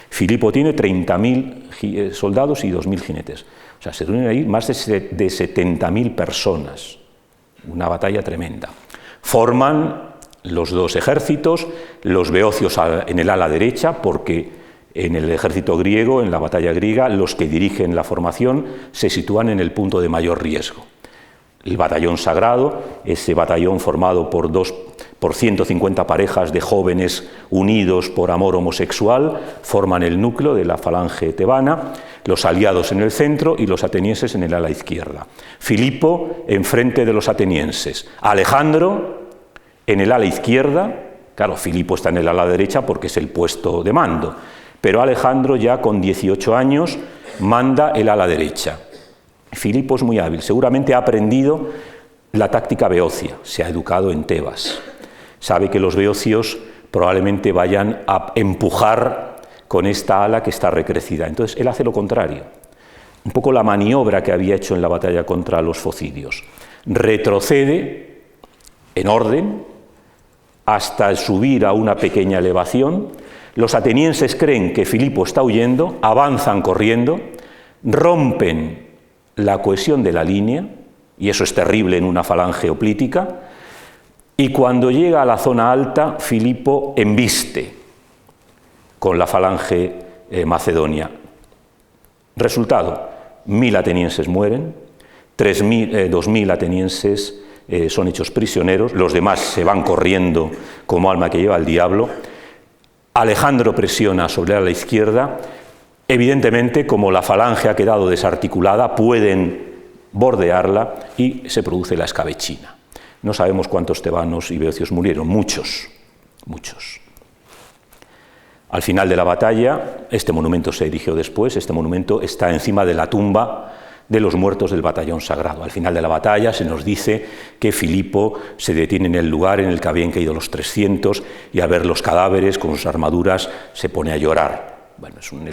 Filipo tiene 30.000 soldados y 2.000 jinetes. O sea, se reúnen ahí más de 70.000 personas. Una batalla tremenda. Forman los 2 ejércitos, los beocios en el ala derecha, porque En el ejército griego, en la batalla griega, los que dirigen la formación se sitúan en el punto de mayor riesgo. El batallón sagrado, ese batallón formado por 150 parejas de jóvenes unidos por amor homosexual, forman el núcleo de la falange tebana, los aliados en el centro y los atenienses en el ala izquierda. Filipo enfrente de los atenienses, Alejandro en el ala izquierda, claro, Filipo está en el ala derecha porque es el puesto de mando, pero Alejandro ya con 18 años manda el ala derecha. Filipo es muy hábil, seguramente ha aprendido la táctica beocia, se ha educado en Tebas. Sabe que los beocios probablemente vayan a empujar con esta ala que está recrecida. Entonces él hace lo contrario, un poco la maniobra que había hecho en la batalla contra los focidios. Retrocede en orden hasta subir a una pequeña elevación. Los atenienses creen que Filipo está huyendo, avanzan corriendo, rompen la cohesión de la línea, y eso es terrible en una falange hoplítica, y cuando llega a la zona alta, Filipo embiste con la falange macedonia. Resultado, 1000 atenienses mueren, 2000 atenienses son hechos prisioneros, los demás se van corriendo como alma que lleva el diablo. Alejandro presiona sobre la izquierda. Evidentemente, como la falange ha quedado desarticulada, pueden bordearla y se produce la escabechina. No sabemos cuántos tebanos y beocios murieron, muchos, muchos. Al final de la batalla, este monumento se erigió después, este monumento está encima de la tumba de los muertos del batallón sagrado. Al final de la batalla se nos dice que Filipo se detiene en el lugar en el que habían caído los 300 y al ver los cadáveres con sus armaduras se pone a llorar. Bueno, es un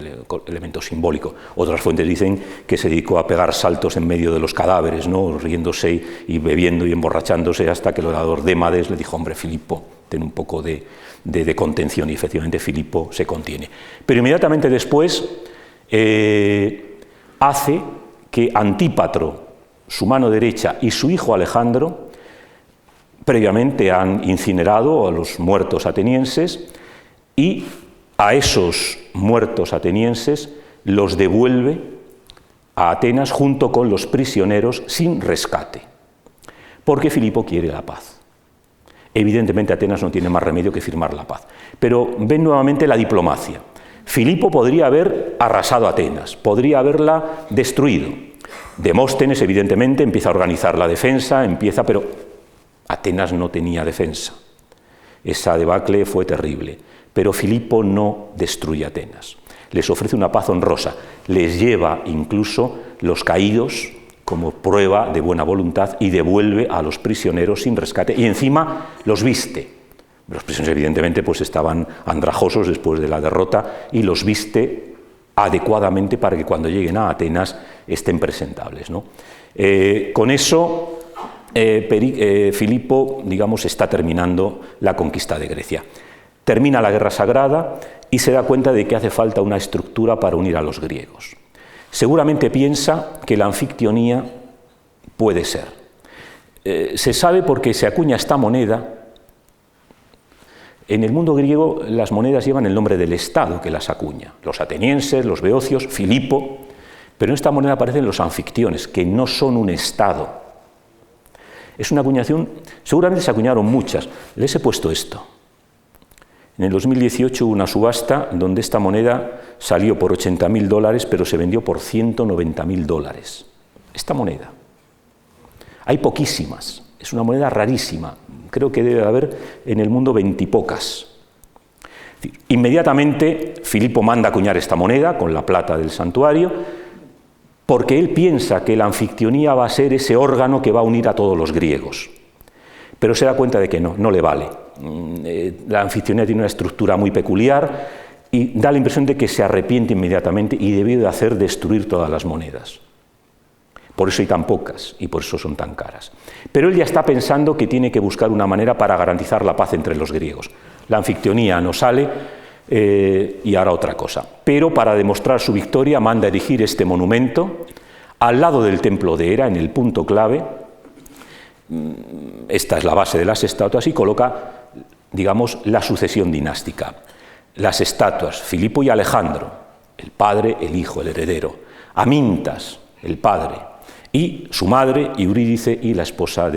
elemento simbólico. Otras fuentes dicen que se dedicó a pegar saltos en medio de los cadáveres, ¿no?, riéndose y bebiendo y emborrachándose, hasta que el orador Démades le dijo: hombre, Filipo, ten un poco de contención, y efectivamente Filipo se contiene. Pero inmediatamente después hace que Antípatro, su mano derecha, y su hijo Alejandro, previamente han incinerado a los muertos atenienses, y a esos muertos atenienses los devuelve a Atenas junto con los prisioneros sin rescate, porque Filipo quiere la paz. Evidentemente Atenas no tiene más remedio que firmar la paz, pero ven nuevamente la diplomacia. Filipo podría haber arrasado Atenas, podría haberla destruido. Demóstenes evidentemente empieza a organizar la defensa, pero Atenas no tenía defensa. Esa debacle fue terrible. Pero Filipo no destruye Atenas, les ofrece una paz honrosa, les lleva incluso los caídos como prueba de buena voluntad y devuelve a los prisioneros sin rescate y encima los viste. Los prisioneros evidentemente pues estaban andrajosos después de la derrota y los viste adecuadamente para que cuando lleguen a Atenas estén presentables, ¿no? Con eso Filipo, digamos, está terminando la conquista de Grecia. Termina la guerra sagrada y se da cuenta de que hace falta una estructura para unir a los griegos. Seguramente piensa que la anfictionía puede ser. Se sabe porque se acuña esta moneda. En el mundo griego las monedas llevan el nombre del Estado que las acuña. Los atenienses, los beocios, Filipo. Pero en esta moneda aparecen los anfictiones, que no son un Estado. Es una acuñación, seguramente se acuñaron muchas. Les he puesto esto. En el 2018 hubo una subasta donde esta moneda salió por $80.000, pero se vendió por $190.000. Esta moneda. Hay poquísimas, es una moneda rarísima. Creo que debe haber en el mundo 20 y pocas. Inmediatamente Filipo manda acuñar esta moneda con la plata del santuario, porque él piensa que la anfictionía va a ser ese órgano que va a unir a todos los griegos. Pero se da cuenta de que no le vale. La anfictionía tiene una estructura muy peculiar y da la impresión de que se arrepiente inmediatamente y debió de hacer destruir todas las monedas. Por eso hay tan pocas y por eso son tan caras. Pero él ya está pensando que tiene que buscar una manera para garantizar la paz entre los griegos. La anfictionía no sale y hará otra cosa. Pero para demostrar su victoria manda erigir este monumento al lado del templo de Hera, en el punto clave. Esta es la base de las estatuas y coloca, digamos, la sucesión dinástica. las estatuas, Filipo y Alejandro, el padre, el hijo, el heredero, Amintas, el padre, y su madre, Eurídice, y la esposa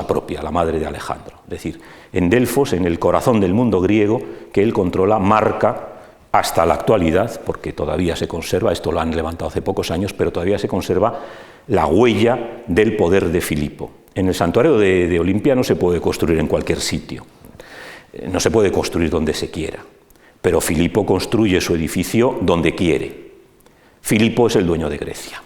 propia, la madre de Alejandro. Es decir, en Delfos, en el corazón del mundo griego, que él controla, marca hasta la actualidad, porque todavía se conserva, esto lo han levantado hace pocos años, pero todavía se conserva la huella del poder de Filipo. En el santuario de Olimpia no se puede construir en cualquier sitio, no se puede construir donde se quiera, pero Filipo construye su edificio donde quiere. Filipo es el dueño de Grecia.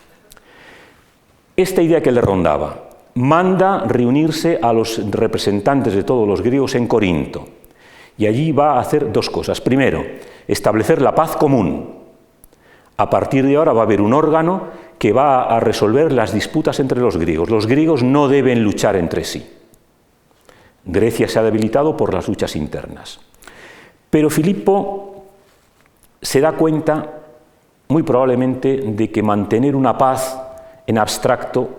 Esta idea que le rondaba, manda reunirse a los representantes de todos los griegos en Corinto, y allí va a hacer dos cosas. Primero, establecer la paz común. A partir de ahora va a haber un órgano que va a resolver las disputas entre los griegos. Los griegos no deben luchar entre sí. Grecia se ha debilitado por las luchas internas. Pero Filipo se da cuenta, muy probablemente, de que mantener una paz en abstracto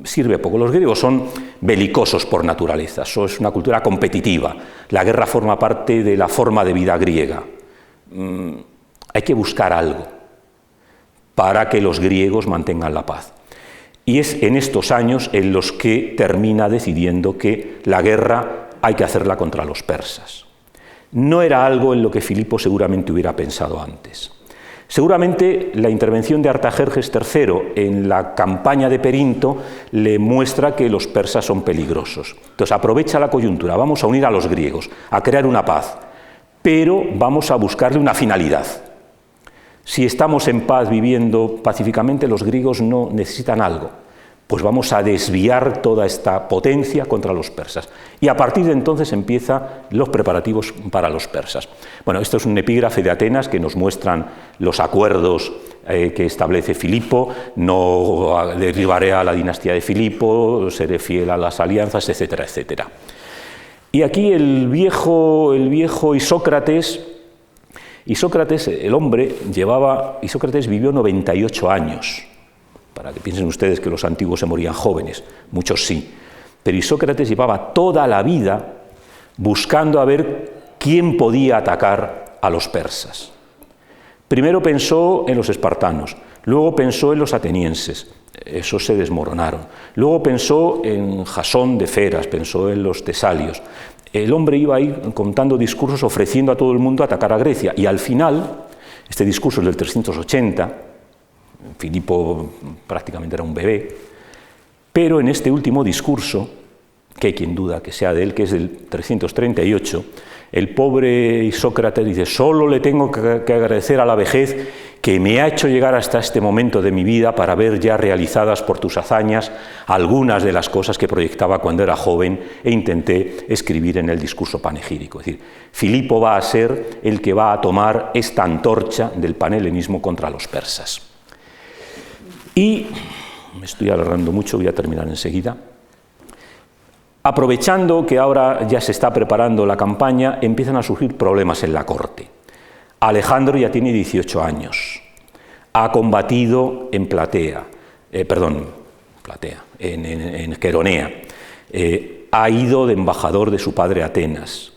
sirve poco. Los griegos son belicosos por naturaleza, eso es una cultura competitiva. La guerra forma parte de la forma de vida griega. Hay que buscar algo para que los griegos mantengan la paz. Y es en estos años en los que termina decidiendo que la guerra hay que hacerla contra los persas. No era algo en lo que Filipo seguramente hubiera pensado antes. Seguramente la intervención de Artajerjes III en la campaña de Perinto le muestra que los persas son peligrosos. Entonces aprovecha la coyuntura, vamos a unir a los griegos, a crear una paz, pero vamos a buscarle una finalidad. Si estamos en paz viviendo pacíficamente, los griegos no necesitan algo, pues vamos a desviar toda esta potencia contra los persas. Y a partir de entonces empiezan los preparativos para los persas. Bueno, esto es un epígrafe de Atenas que nos muestran los acuerdos que establece Filipo: no derribaré a la dinastía de Filipo, seré fiel a las alianzas, etcétera, etcétera. Y aquí el viejo Isócrates, el hombre, Isócrates vivió 98 años. Para que piensen ustedes que los antiguos se morían jóvenes, muchos sí, pero Isócrates llevaba toda la vida buscando a ver quién podía atacar a los persas. Primero pensó en los espartanos, luego pensó en los atenienses, esos se desmoronaron, luego pensó en Jasón de Feras, pensó en los tesalios. El hombre iba ahí contando discursos ofreciendo a todo el mundo atacar a Grecia, y al final, este discurso es del 380, Filipo prácticamente era un bebé, pero en este último discurso, que hay quien duda que sea de él, que es del 338, el pobre Isócrates dice: solo le tengo que agradecer a la vejez que me ha hecho llegar hasta este momento de mi vida para ver ya realizadas por tus hazañas algunas de las cosas que proyectaba cuando era joven e intenté escribir en el discurso panegírico. Es decir, Filipo va a ser el que va a tomar esta antorcha del panhelenismo contra los persas. Y me estoy alargando mucho, voy a terminar enseguida. Aprovechando que ahora ya se está preparando la campaña, empiezan a surgir problemas en la corte. Alejandro ya tiene 18 años, ha combatido en en Queronea, ha ido de embajador de su padre a Atenas,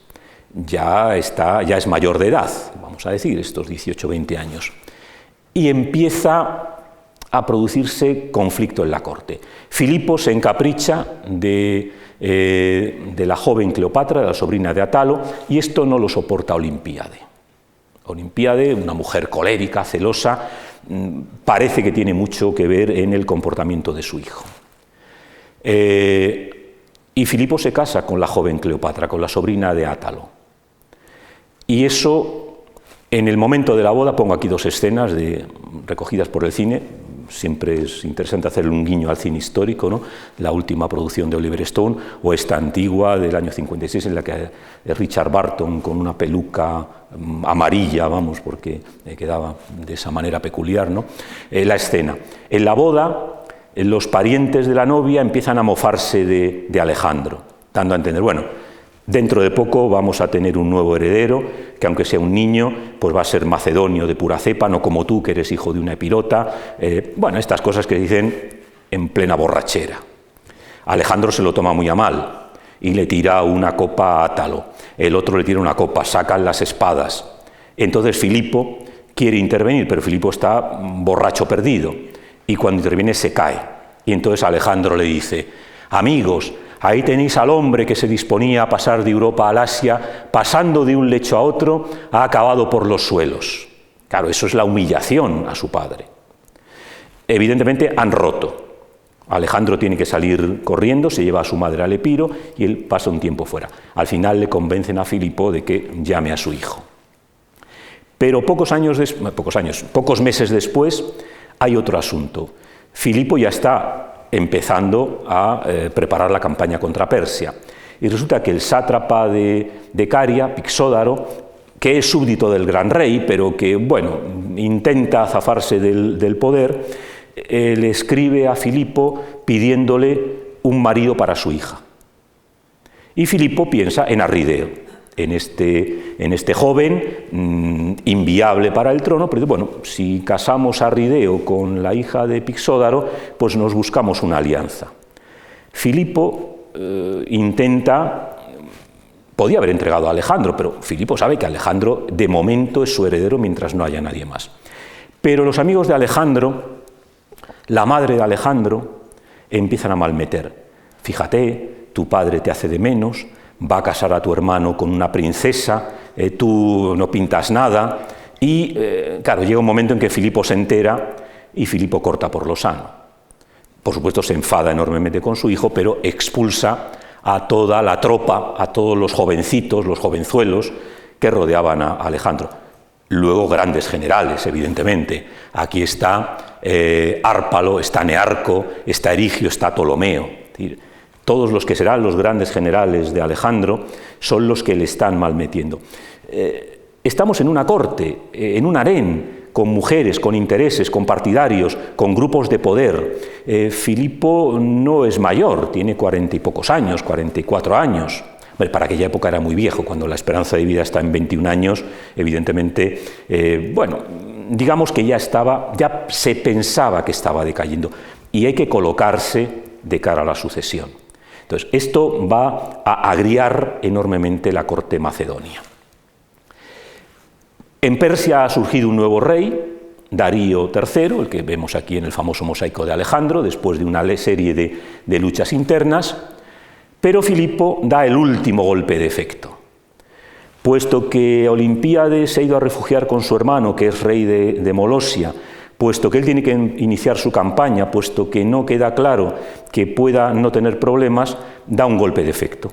ya es mayor de edad, vamos a decir, estos 18-20 años, y empieza a producirse conflicto en la corte. Filipo se encapricha de la joven Cleopatra, de la sobrina de Atalo, y esto no lo soporta Olympiade. Olympiade, una mujer colérica, celosa, parece que tiene mucho que ver en el comportamiento de su hijo. Y Filipo se casa con la joven Cleopatra, con la sobrina de Atalo. Y eso, en el momento de la boda, pongo aquí dos escenas recogidas por el cine. Siempre es interesante hacerle un guiño al cine histórico, ¿no? La última producción de Oliver Stone, o esta antigua del año 56 en la que Richard Barton, con una peluca amarilla, porque quedaba de esa manera peculiar, ¿no? La escena. En la boda, los parientes de la novia empiezan a mofarse de Alejandro, dando a entender, bueno, dentro de poco vamos a tener un nuevo heredero, que aunque sea un niño, pues va a ser macedonio de pura cepa, no como tú, que eres hijo de una epirota. Estas cosas que dicen en plena borrachera. Alejandro se lo toma muy a mal, y le tira una copa a Átalo, el otro le tira una copa, sacan las espadas. Entonces Filipo quiere intervenir, pero Filipo está borracho perdido, y cuando interviene se cae. Y entonces Alejandro le dice: amigos, ahí tenéis al hombre que se disponía a pasar de Europa al Asia, pasando de un lecho a otro, ha acabado por los suelos. Claro, eso es la humillación a su padre. Evidentemente han roto. Alejandro tiene que salir corriendo, se lleva a su madre al Epiro y él pasa un tiempo fuera. Al final le convencen a Filipo de que llame a su hijo. Pero pocos meses después hay otro asunto. Filipo ya está empezando a preparar la campaña contra Persia. Y resulta que el sátrapa de Caria, Pixódaro, que es súbdito del gran rey, pero que, bueno, intenta zafarse del poder, le escribe a Filipo pidiéndole un marido para su hija. Y Filipo piensa en Arrideo, en este joven inviable para el trono, pero bueno, si casamos a Arrideo con la hija de Pixódaro, pues nos buscamos una alianza. Filipo podía haber entregado a Alejandro, pero Filipo sabe que Alejandro de momento es su heredero mientras no haya nadie más. Pero los amigos de Alejandro, la madre de Alejandro, empiezan a malmeter. Fíjate, tu padre te hace de menos, va a casar a tu hermano con una princesa, tú no pintas nada, y claro, llega un momento en que Filipo se entera y Filipo corta por lo sano. Por supuesto se enfada enormemente con su hijo, pero expulsa a toda la tropa, a todos los jovencitos, los jovenzuelos que rodeaban a Alejandro. Luego grandes generales, evidentemente. Aquí está Árpalo, está Nearco, está Erigio, está Ptolomeo. Es decir, todos los que serán los grandes generales de Alejandro son los que le están malmetiendo. Estamos en una corte, en un harén, con mujeres, con intereses, con partidarios, con grupos de poder. Filipo no es mayor, tiene 40 y pocos años, 44 años. Para aquella época era muy viejo, cuando la esperanza de vida está en 21 años, evidentemente, bueno, digamos que ya se pensaba que estaba decayendo, y hay que colocarse de cara a la sucesión. Entonces, esto va a agriar enormemente la corte macedonia. En Persia ha surgido un nuevo rey, Darío III, el que vemos aquí en el famoso mosaico de Alejandro, después de una serie de luchas internas. Pero Filipo da el último golpe de efecto. Puesto que Olimpíades se ha ido a refugiar con su hermano, que es rey de Molosia, puesto que él tiene que iniciar su campaña, puesto que no queda claro que pueda no tener problemas, da un golpe de efecto.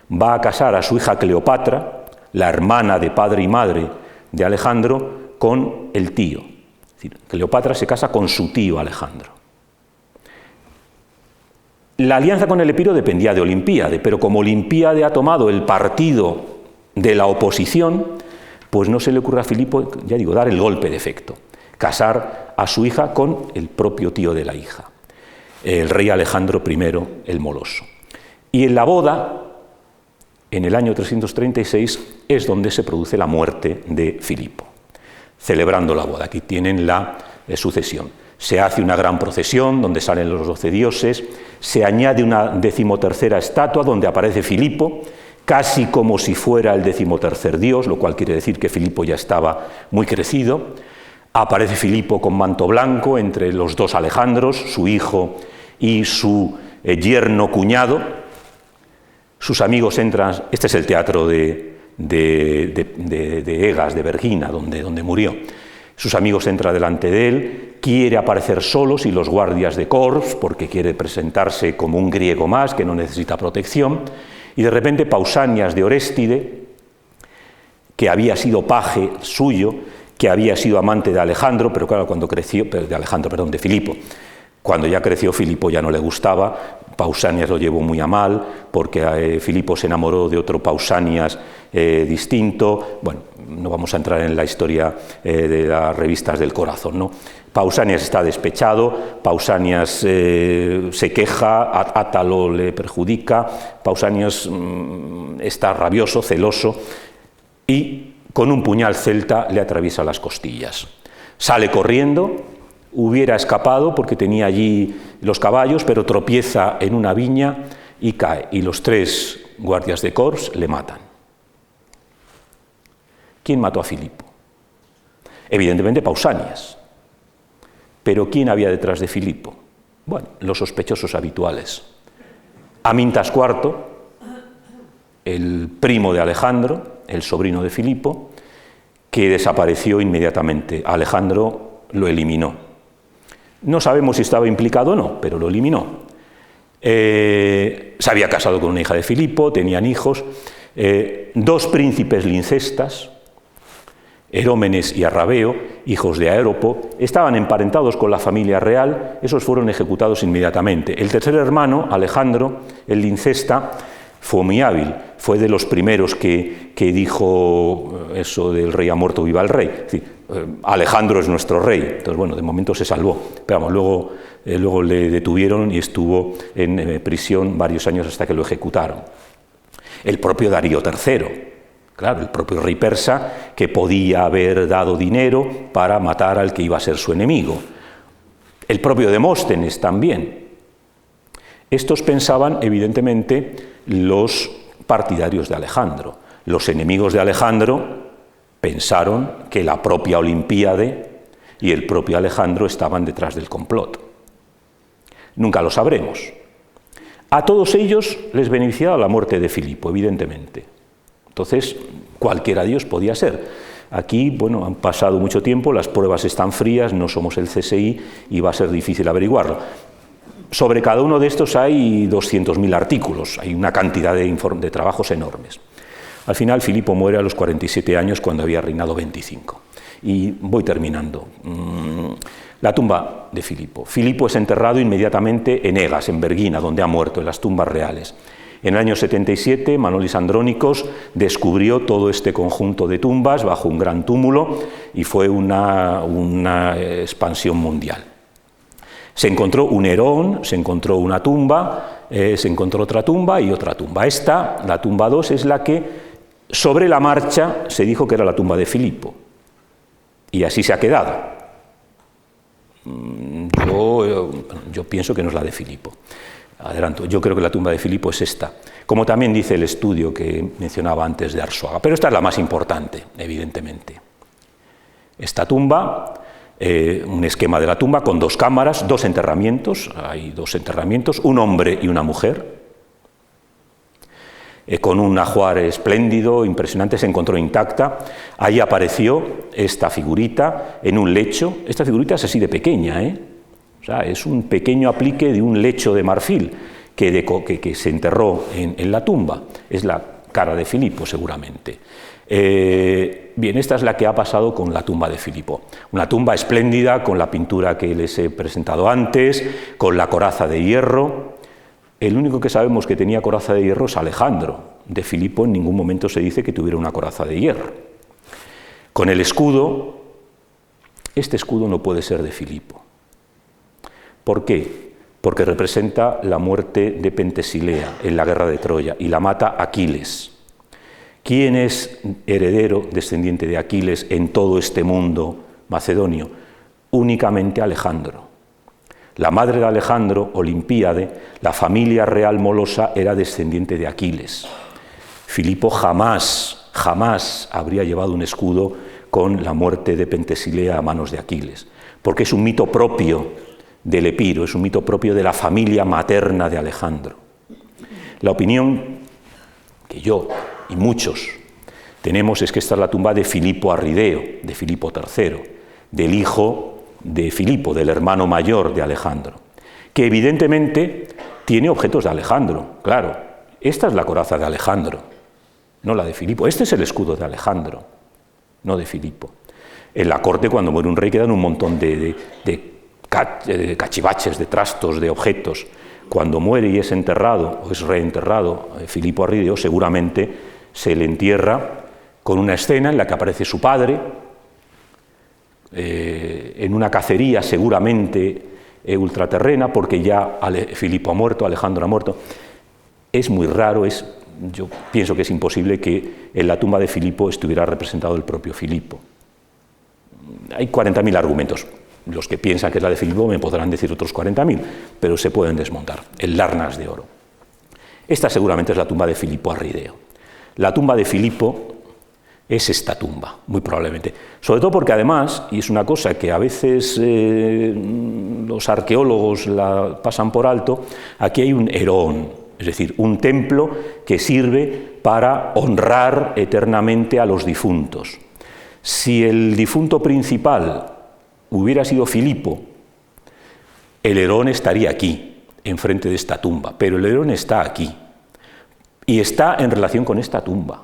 Va a casar a su hija Cleopatra, la hermana de padre y madre de Alejandro, con el tío. Es decir, Cleopatra se casa con su tío Alejandro. La alianza con el Epiro dependía de Olimpíade, pero como Olimpíade ha tomado el partido de la oposición, pues no se le ocurre a Filipo, ya digo, dar el golpe de efecto, casar a su hija con el propio tío de la hija, el rey Alejandro I el Moloso. Y en la boda, en el año 336, es donde se produce la muerte de Filipo, celebrando la boda. Aquí tienen la sucesión. Se hace una gran procesión donde salen los 12 dioses, se añade una 13ª estatua donde aparece Filipo, casi como si fuera el 13º dios, lo cual quiere decir que Filipo ya estaba muy crecido. Aparece Filipo con manto blanco entre los dos Alejandros, su hijo y su yerno cuñado. Sus amigos entran, este es el teatro de Egas, de Vergina, donde murió. Sus amigos entran delante de él, quiere aparecer solos y los guardias de Corps, porque quiere presentarse como un griego más que no necesita protección, y de repente Pausanias de Oréstide, que había sido paje suyo, que había sido amante de Alejandro, pero claro, cuando creció, de Filipo, cuando ya creció Filipo ya no le gustaba, Pausanias lo llevó muy a mal, porque Filipo se enamoró de otro Pausanias distinto. Bueno, no vamos a entrar en la historia de las revistas del corazón, ¿no? Pausanias está despechado, Pausanias se queja, Átalo le perjudica, Pausanias está rabioso, celoso, y con un puñal celta le atraviesa las costillas. Sale corriendo, hubiera escapado porque tenía allí los caballos, pero tropieza en una viña y cae. Y los tres guardias de corps le matan. ¿Quién mató a Filipo? Evidentemente Pausanias. Pero ¿quién había detrás de Filipo? Bueno, los sospechosos habituales. Amintas IV, el primo de Alejandro, el sobrino de Filipo, que desapareció inmediatamente. Alejandro lo eliminó. No sabemos si estaba implicado o no, pero lo eliminó. Se había casado con una hija de Filipo, tenían hijos. Dos príncipes lincestas, Erómenes y Arrabeo, hijos de Aéropo, estaban emparentados con la familia real, esos fueron ejecutados inmediatamente. El tercer hermano, Alejandro, el lincesta, fue muy hábil, fue de los primeros que dijo eso del rey ha muerto, viva el rey. Es decir, Alejandro es nuestro rey. Entonces, bueno, de momento se salvó. Pero vamos, luego le detuvieron y estuvo en prisión varios años hasta que lo ejecutaron. El propio Darío III. Claro, el propio rey persa, que podía haber dado dinero para matar al que iba a ser su enemigo. El propio Demóstenes también. Estos pensaban, evidentemente, los partidarios de Alejandro. Los enemigos de Alejandro pensaron que la propia Olimpíade y el propio Alejandro estaban detrás del complot. Nunca lo sabremos. A todos ellos les beneficiaba la muerte de Filipo, evidentemente. Entonces, cualquiera de ellos podía ser. Aquí, bueno, han pasado mucho tiempo, las pruebas están frías, no somos el CSI y va a ser difícil averiguarlo. Sobre cada uno de estos hay 200.000 artículos, hay una cantidad de trabajos enormes. Al final, Filipo muere a los 47 años cuando había reinado 25. Y voy terminando. La tumba de Filipo. Filipo es enterrado inmediatamente en Egas, en Vergina, donde ha muerto, en las tumbas reales. En el año 77, Manolis Andrónicos descubrió todo este conjunto de tumbas bajo un gran túmulo y fue una expansión mundial. Se encontró un Herón, se encontró una tumba, se encontró otra tumba y otra tumba. Esta, la tumba 2, es la que sobre la marcha se dijo que era la tumba de Filipo. Y así se ha quedado. Yo pienso que no es la de Filipo. Adelanto, yo creo que la tumba de Filipo es esta, como también dice el estudio que mencionaba antes de Arzuaga, pero esta es la más importante, evidentemente. Esta tumba, un esquema de la tumba con dos cámaras, dos enterramientos, hay dos enterramientos, un hombre y una mujer, con un ajuar espléndido, impresionante, se encontró intacta. Ahí apareció esta figurita en un lecho, esta figurita es así de pequeña, O sea, es un pequeño aplique de un lecho de marfil que se enterró en la tumba. Es la cara de Filipo, seguramente. Bien, esta es la que ha pasado con la tumba de Filipo. Una tumba espléndida, con la pintura que les he presentado antes, con la coraza de hierro. El único que sabemos que tenía coraza de hierro es Alejandro. De Filipo en ningún momento se dice que tuviera una coraza de hierro. Con el escudo, este escudo no puede ser de Filipo. ¿Por qué? Porque representa la muerte de Pentesilea en la guerra de Troya y la mata Aquiles. ¿Quién es heredero, descendiente de Aquiles en todo este mundo macedonio? Únicamente Alejandro. La madre de Alejandro, Olimpíade, la familia real molosa, era descendiente de Aquiles. Filipo jamás habría llevado un escudo con la muerte de Pentesilea a manos de Aquiles, porque es un mito propio del Epiro, es un mito propio de la familia materna de Alejandro. La opinión que yo y muchos tenemos es que esta es la tumba de Filipo Arrideo, de Filipo III, del hijo de Filipo, del hermano mayor de Alejandro, que evidentemente tiene objetos de Alejandro, claro. Esta es la coraza de Alejandro, no la de Filipo. Este es el escudo de Alejandro, no de Filipo. En la corte, cuando muere un rey, quedan un montón de cachivaches, de trastos, de objetos. Cuando muere y es enterrado, o es reenterrado, Filipo Arrideo, seguramente se le entierra con una escena en la que aparece su padre, en una cacería seguramente ultraterrena, porque ya Filipo ha muerto, Alejandro ha muerto. Es muy raro, yo pienso que es imposible que en la tumba de Filipo estuviera representado el propio Filipo. Hay 40.000 argumentos. Los que piensan que es la de Filipo me podrán decir otros 40.000, pero se pueden desmontar. El Larnas de oro. Esta seguramente es la tumba de Filipo Arrideo. La tumba de Filipo es esta tumba, muy probablemente. Sobre todo porque además, y es una cosa que a veces los arqueólogos la pasan por alto, aquí hay un Herón, es decir, un templo que sirve para honrar eternamente a los difuntos. Si el difunto principal hubiera sido Filipo, el Herón estaría aquí, enfrente de esta tumba, pero el Herón está aquí y está en relación con esta tumba.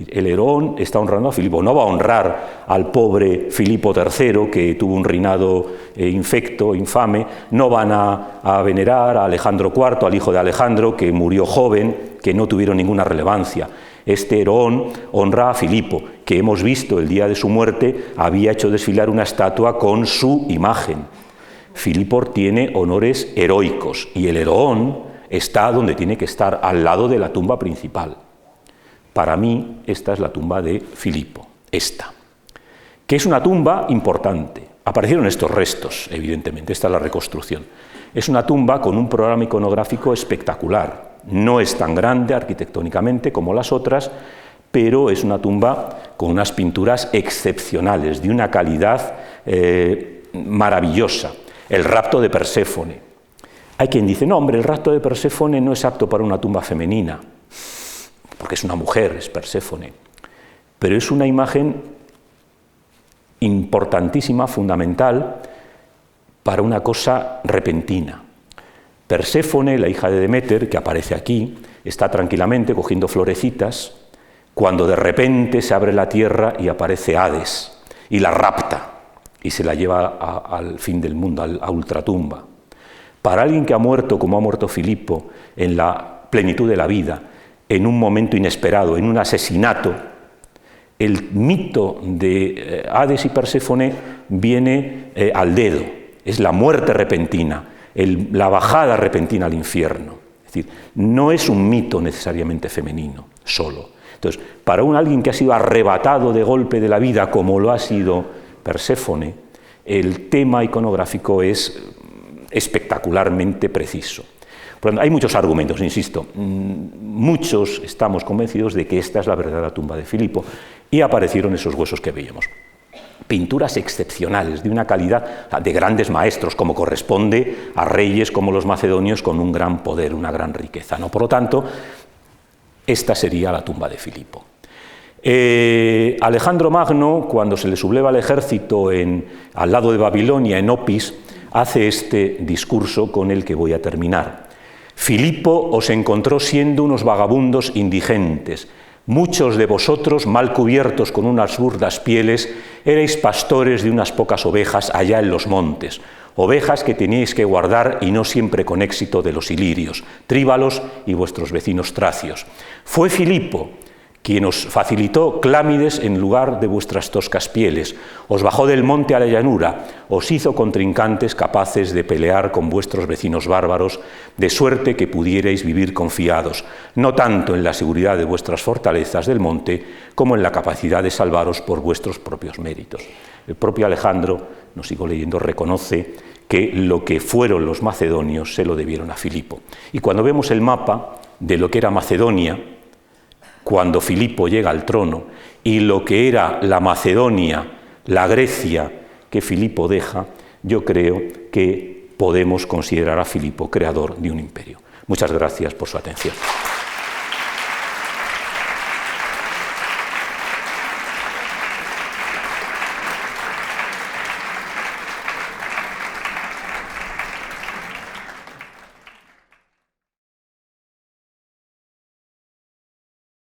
El Herón está honrando a Filipo, no va a honrar al pobre Filipo III, que tuvo un reinado infecto, infame, no van a venerar a Alejandro IV, al hijo de Alejandro, que murió joven, que no tuvieron ninguna relevancia. Este Herón honra a Filipo, que hemos visto el día de su muerte, había hecho desfilar una estatua con su imagen. Filipo tiene honores heroicos y el Herón está donde tiene que estar, al lado de la tumba principal. Para mí, esta es la tumba de Filipo, esta, que es una tumba importante. Aparecieron estos restos, evidentemente, esta es la reconstrucción. Es una tumba con un programa iconográfico espectacular. No es tan grande arquitectónicamente como las otras, pero es una tumba con unas pinturas excepcionales, de una calidad maravillosa. El rapto de Perséfone. Hay quien dice, no, hombre, el rapto de Perséfone no es apto para una tumba femenina, porque es una mujer, es Perséfone, pero es una imagen importantísima, fundamental, para una cosa repentina. Perséfone, la hija de Deméter, que aparece aquí, está tranquilamente cogiendo florecitas, cuando de repente se abre la tierra y aparece Hades, y la rapta, y se la lleva al fin del mundo, a ultratumba. Para alguien que ha muerto, como ha muerto Filipo, en la plenitud de la vida, en un momento inesperado, en un asesinato, el mito de Hades y Perséfone viene al dedo, es la muerte repentina, la bajada repentina al infierno. Es decir, no es un mito necesariamente femenino, solo. Entonces, para alguien que ha sido arrebatado de golpe de la vida, como lo ha sido Perséfone, el tema iconográfico es espectacularmente preciso. Hay muchos argumentos, insisto, muchos estamos convencidos de que esta es la verdadera tumba de Filipo, y aparecieron esos huesos que veíamos. Pinturas excepcionales, de una calidad de grandes maestros, como corresponde a reyes como los macedonios con un gran poder, una gran riqueza, ¿no? Por lo tanto, esta sería la tumba de Filipo. Alejandro Magno, cuando se le subleva el ejército al lado de Babilonia, en Opis, hace este discurso con el que voy a terminar. Filipo os encontró siendo unos vagabundos indigentes. Muchos de vosotros, mal cubiertos con unas burdas pieles, erais pastores de unas pocas ovejas allá en los montes, ovejas que teníais que guardar y no siempre con éxito de los ilirios, tríbalos y vuestros vecinos tracios. Fue Filipo quien os facilitó Clámides en lugar de vuestras toscas pieles, os bajó del monte a la llanura, os hizo contrincantes capaces de pelear con vuestros vecinos bárbaros, de suerte que pudierais vivir confiados, no tanto en la seguridad de vuestras fortalezas del monte, como en la capacidad de salvaros por vuestros propios méritos. El propio Alejandro, no sigo leyendo, reconoce que lo que fueron los macedonios se lo debieron a Filipo. Y cuando vemos el mapa de lo que era Macedonia, cuando Filipo llega al trono, y lo que era la Macedonia, la Grecia que Filipo deja, yo creo que podemos considerar a Filipo creador de un imperio. Muchas gracias por su atención.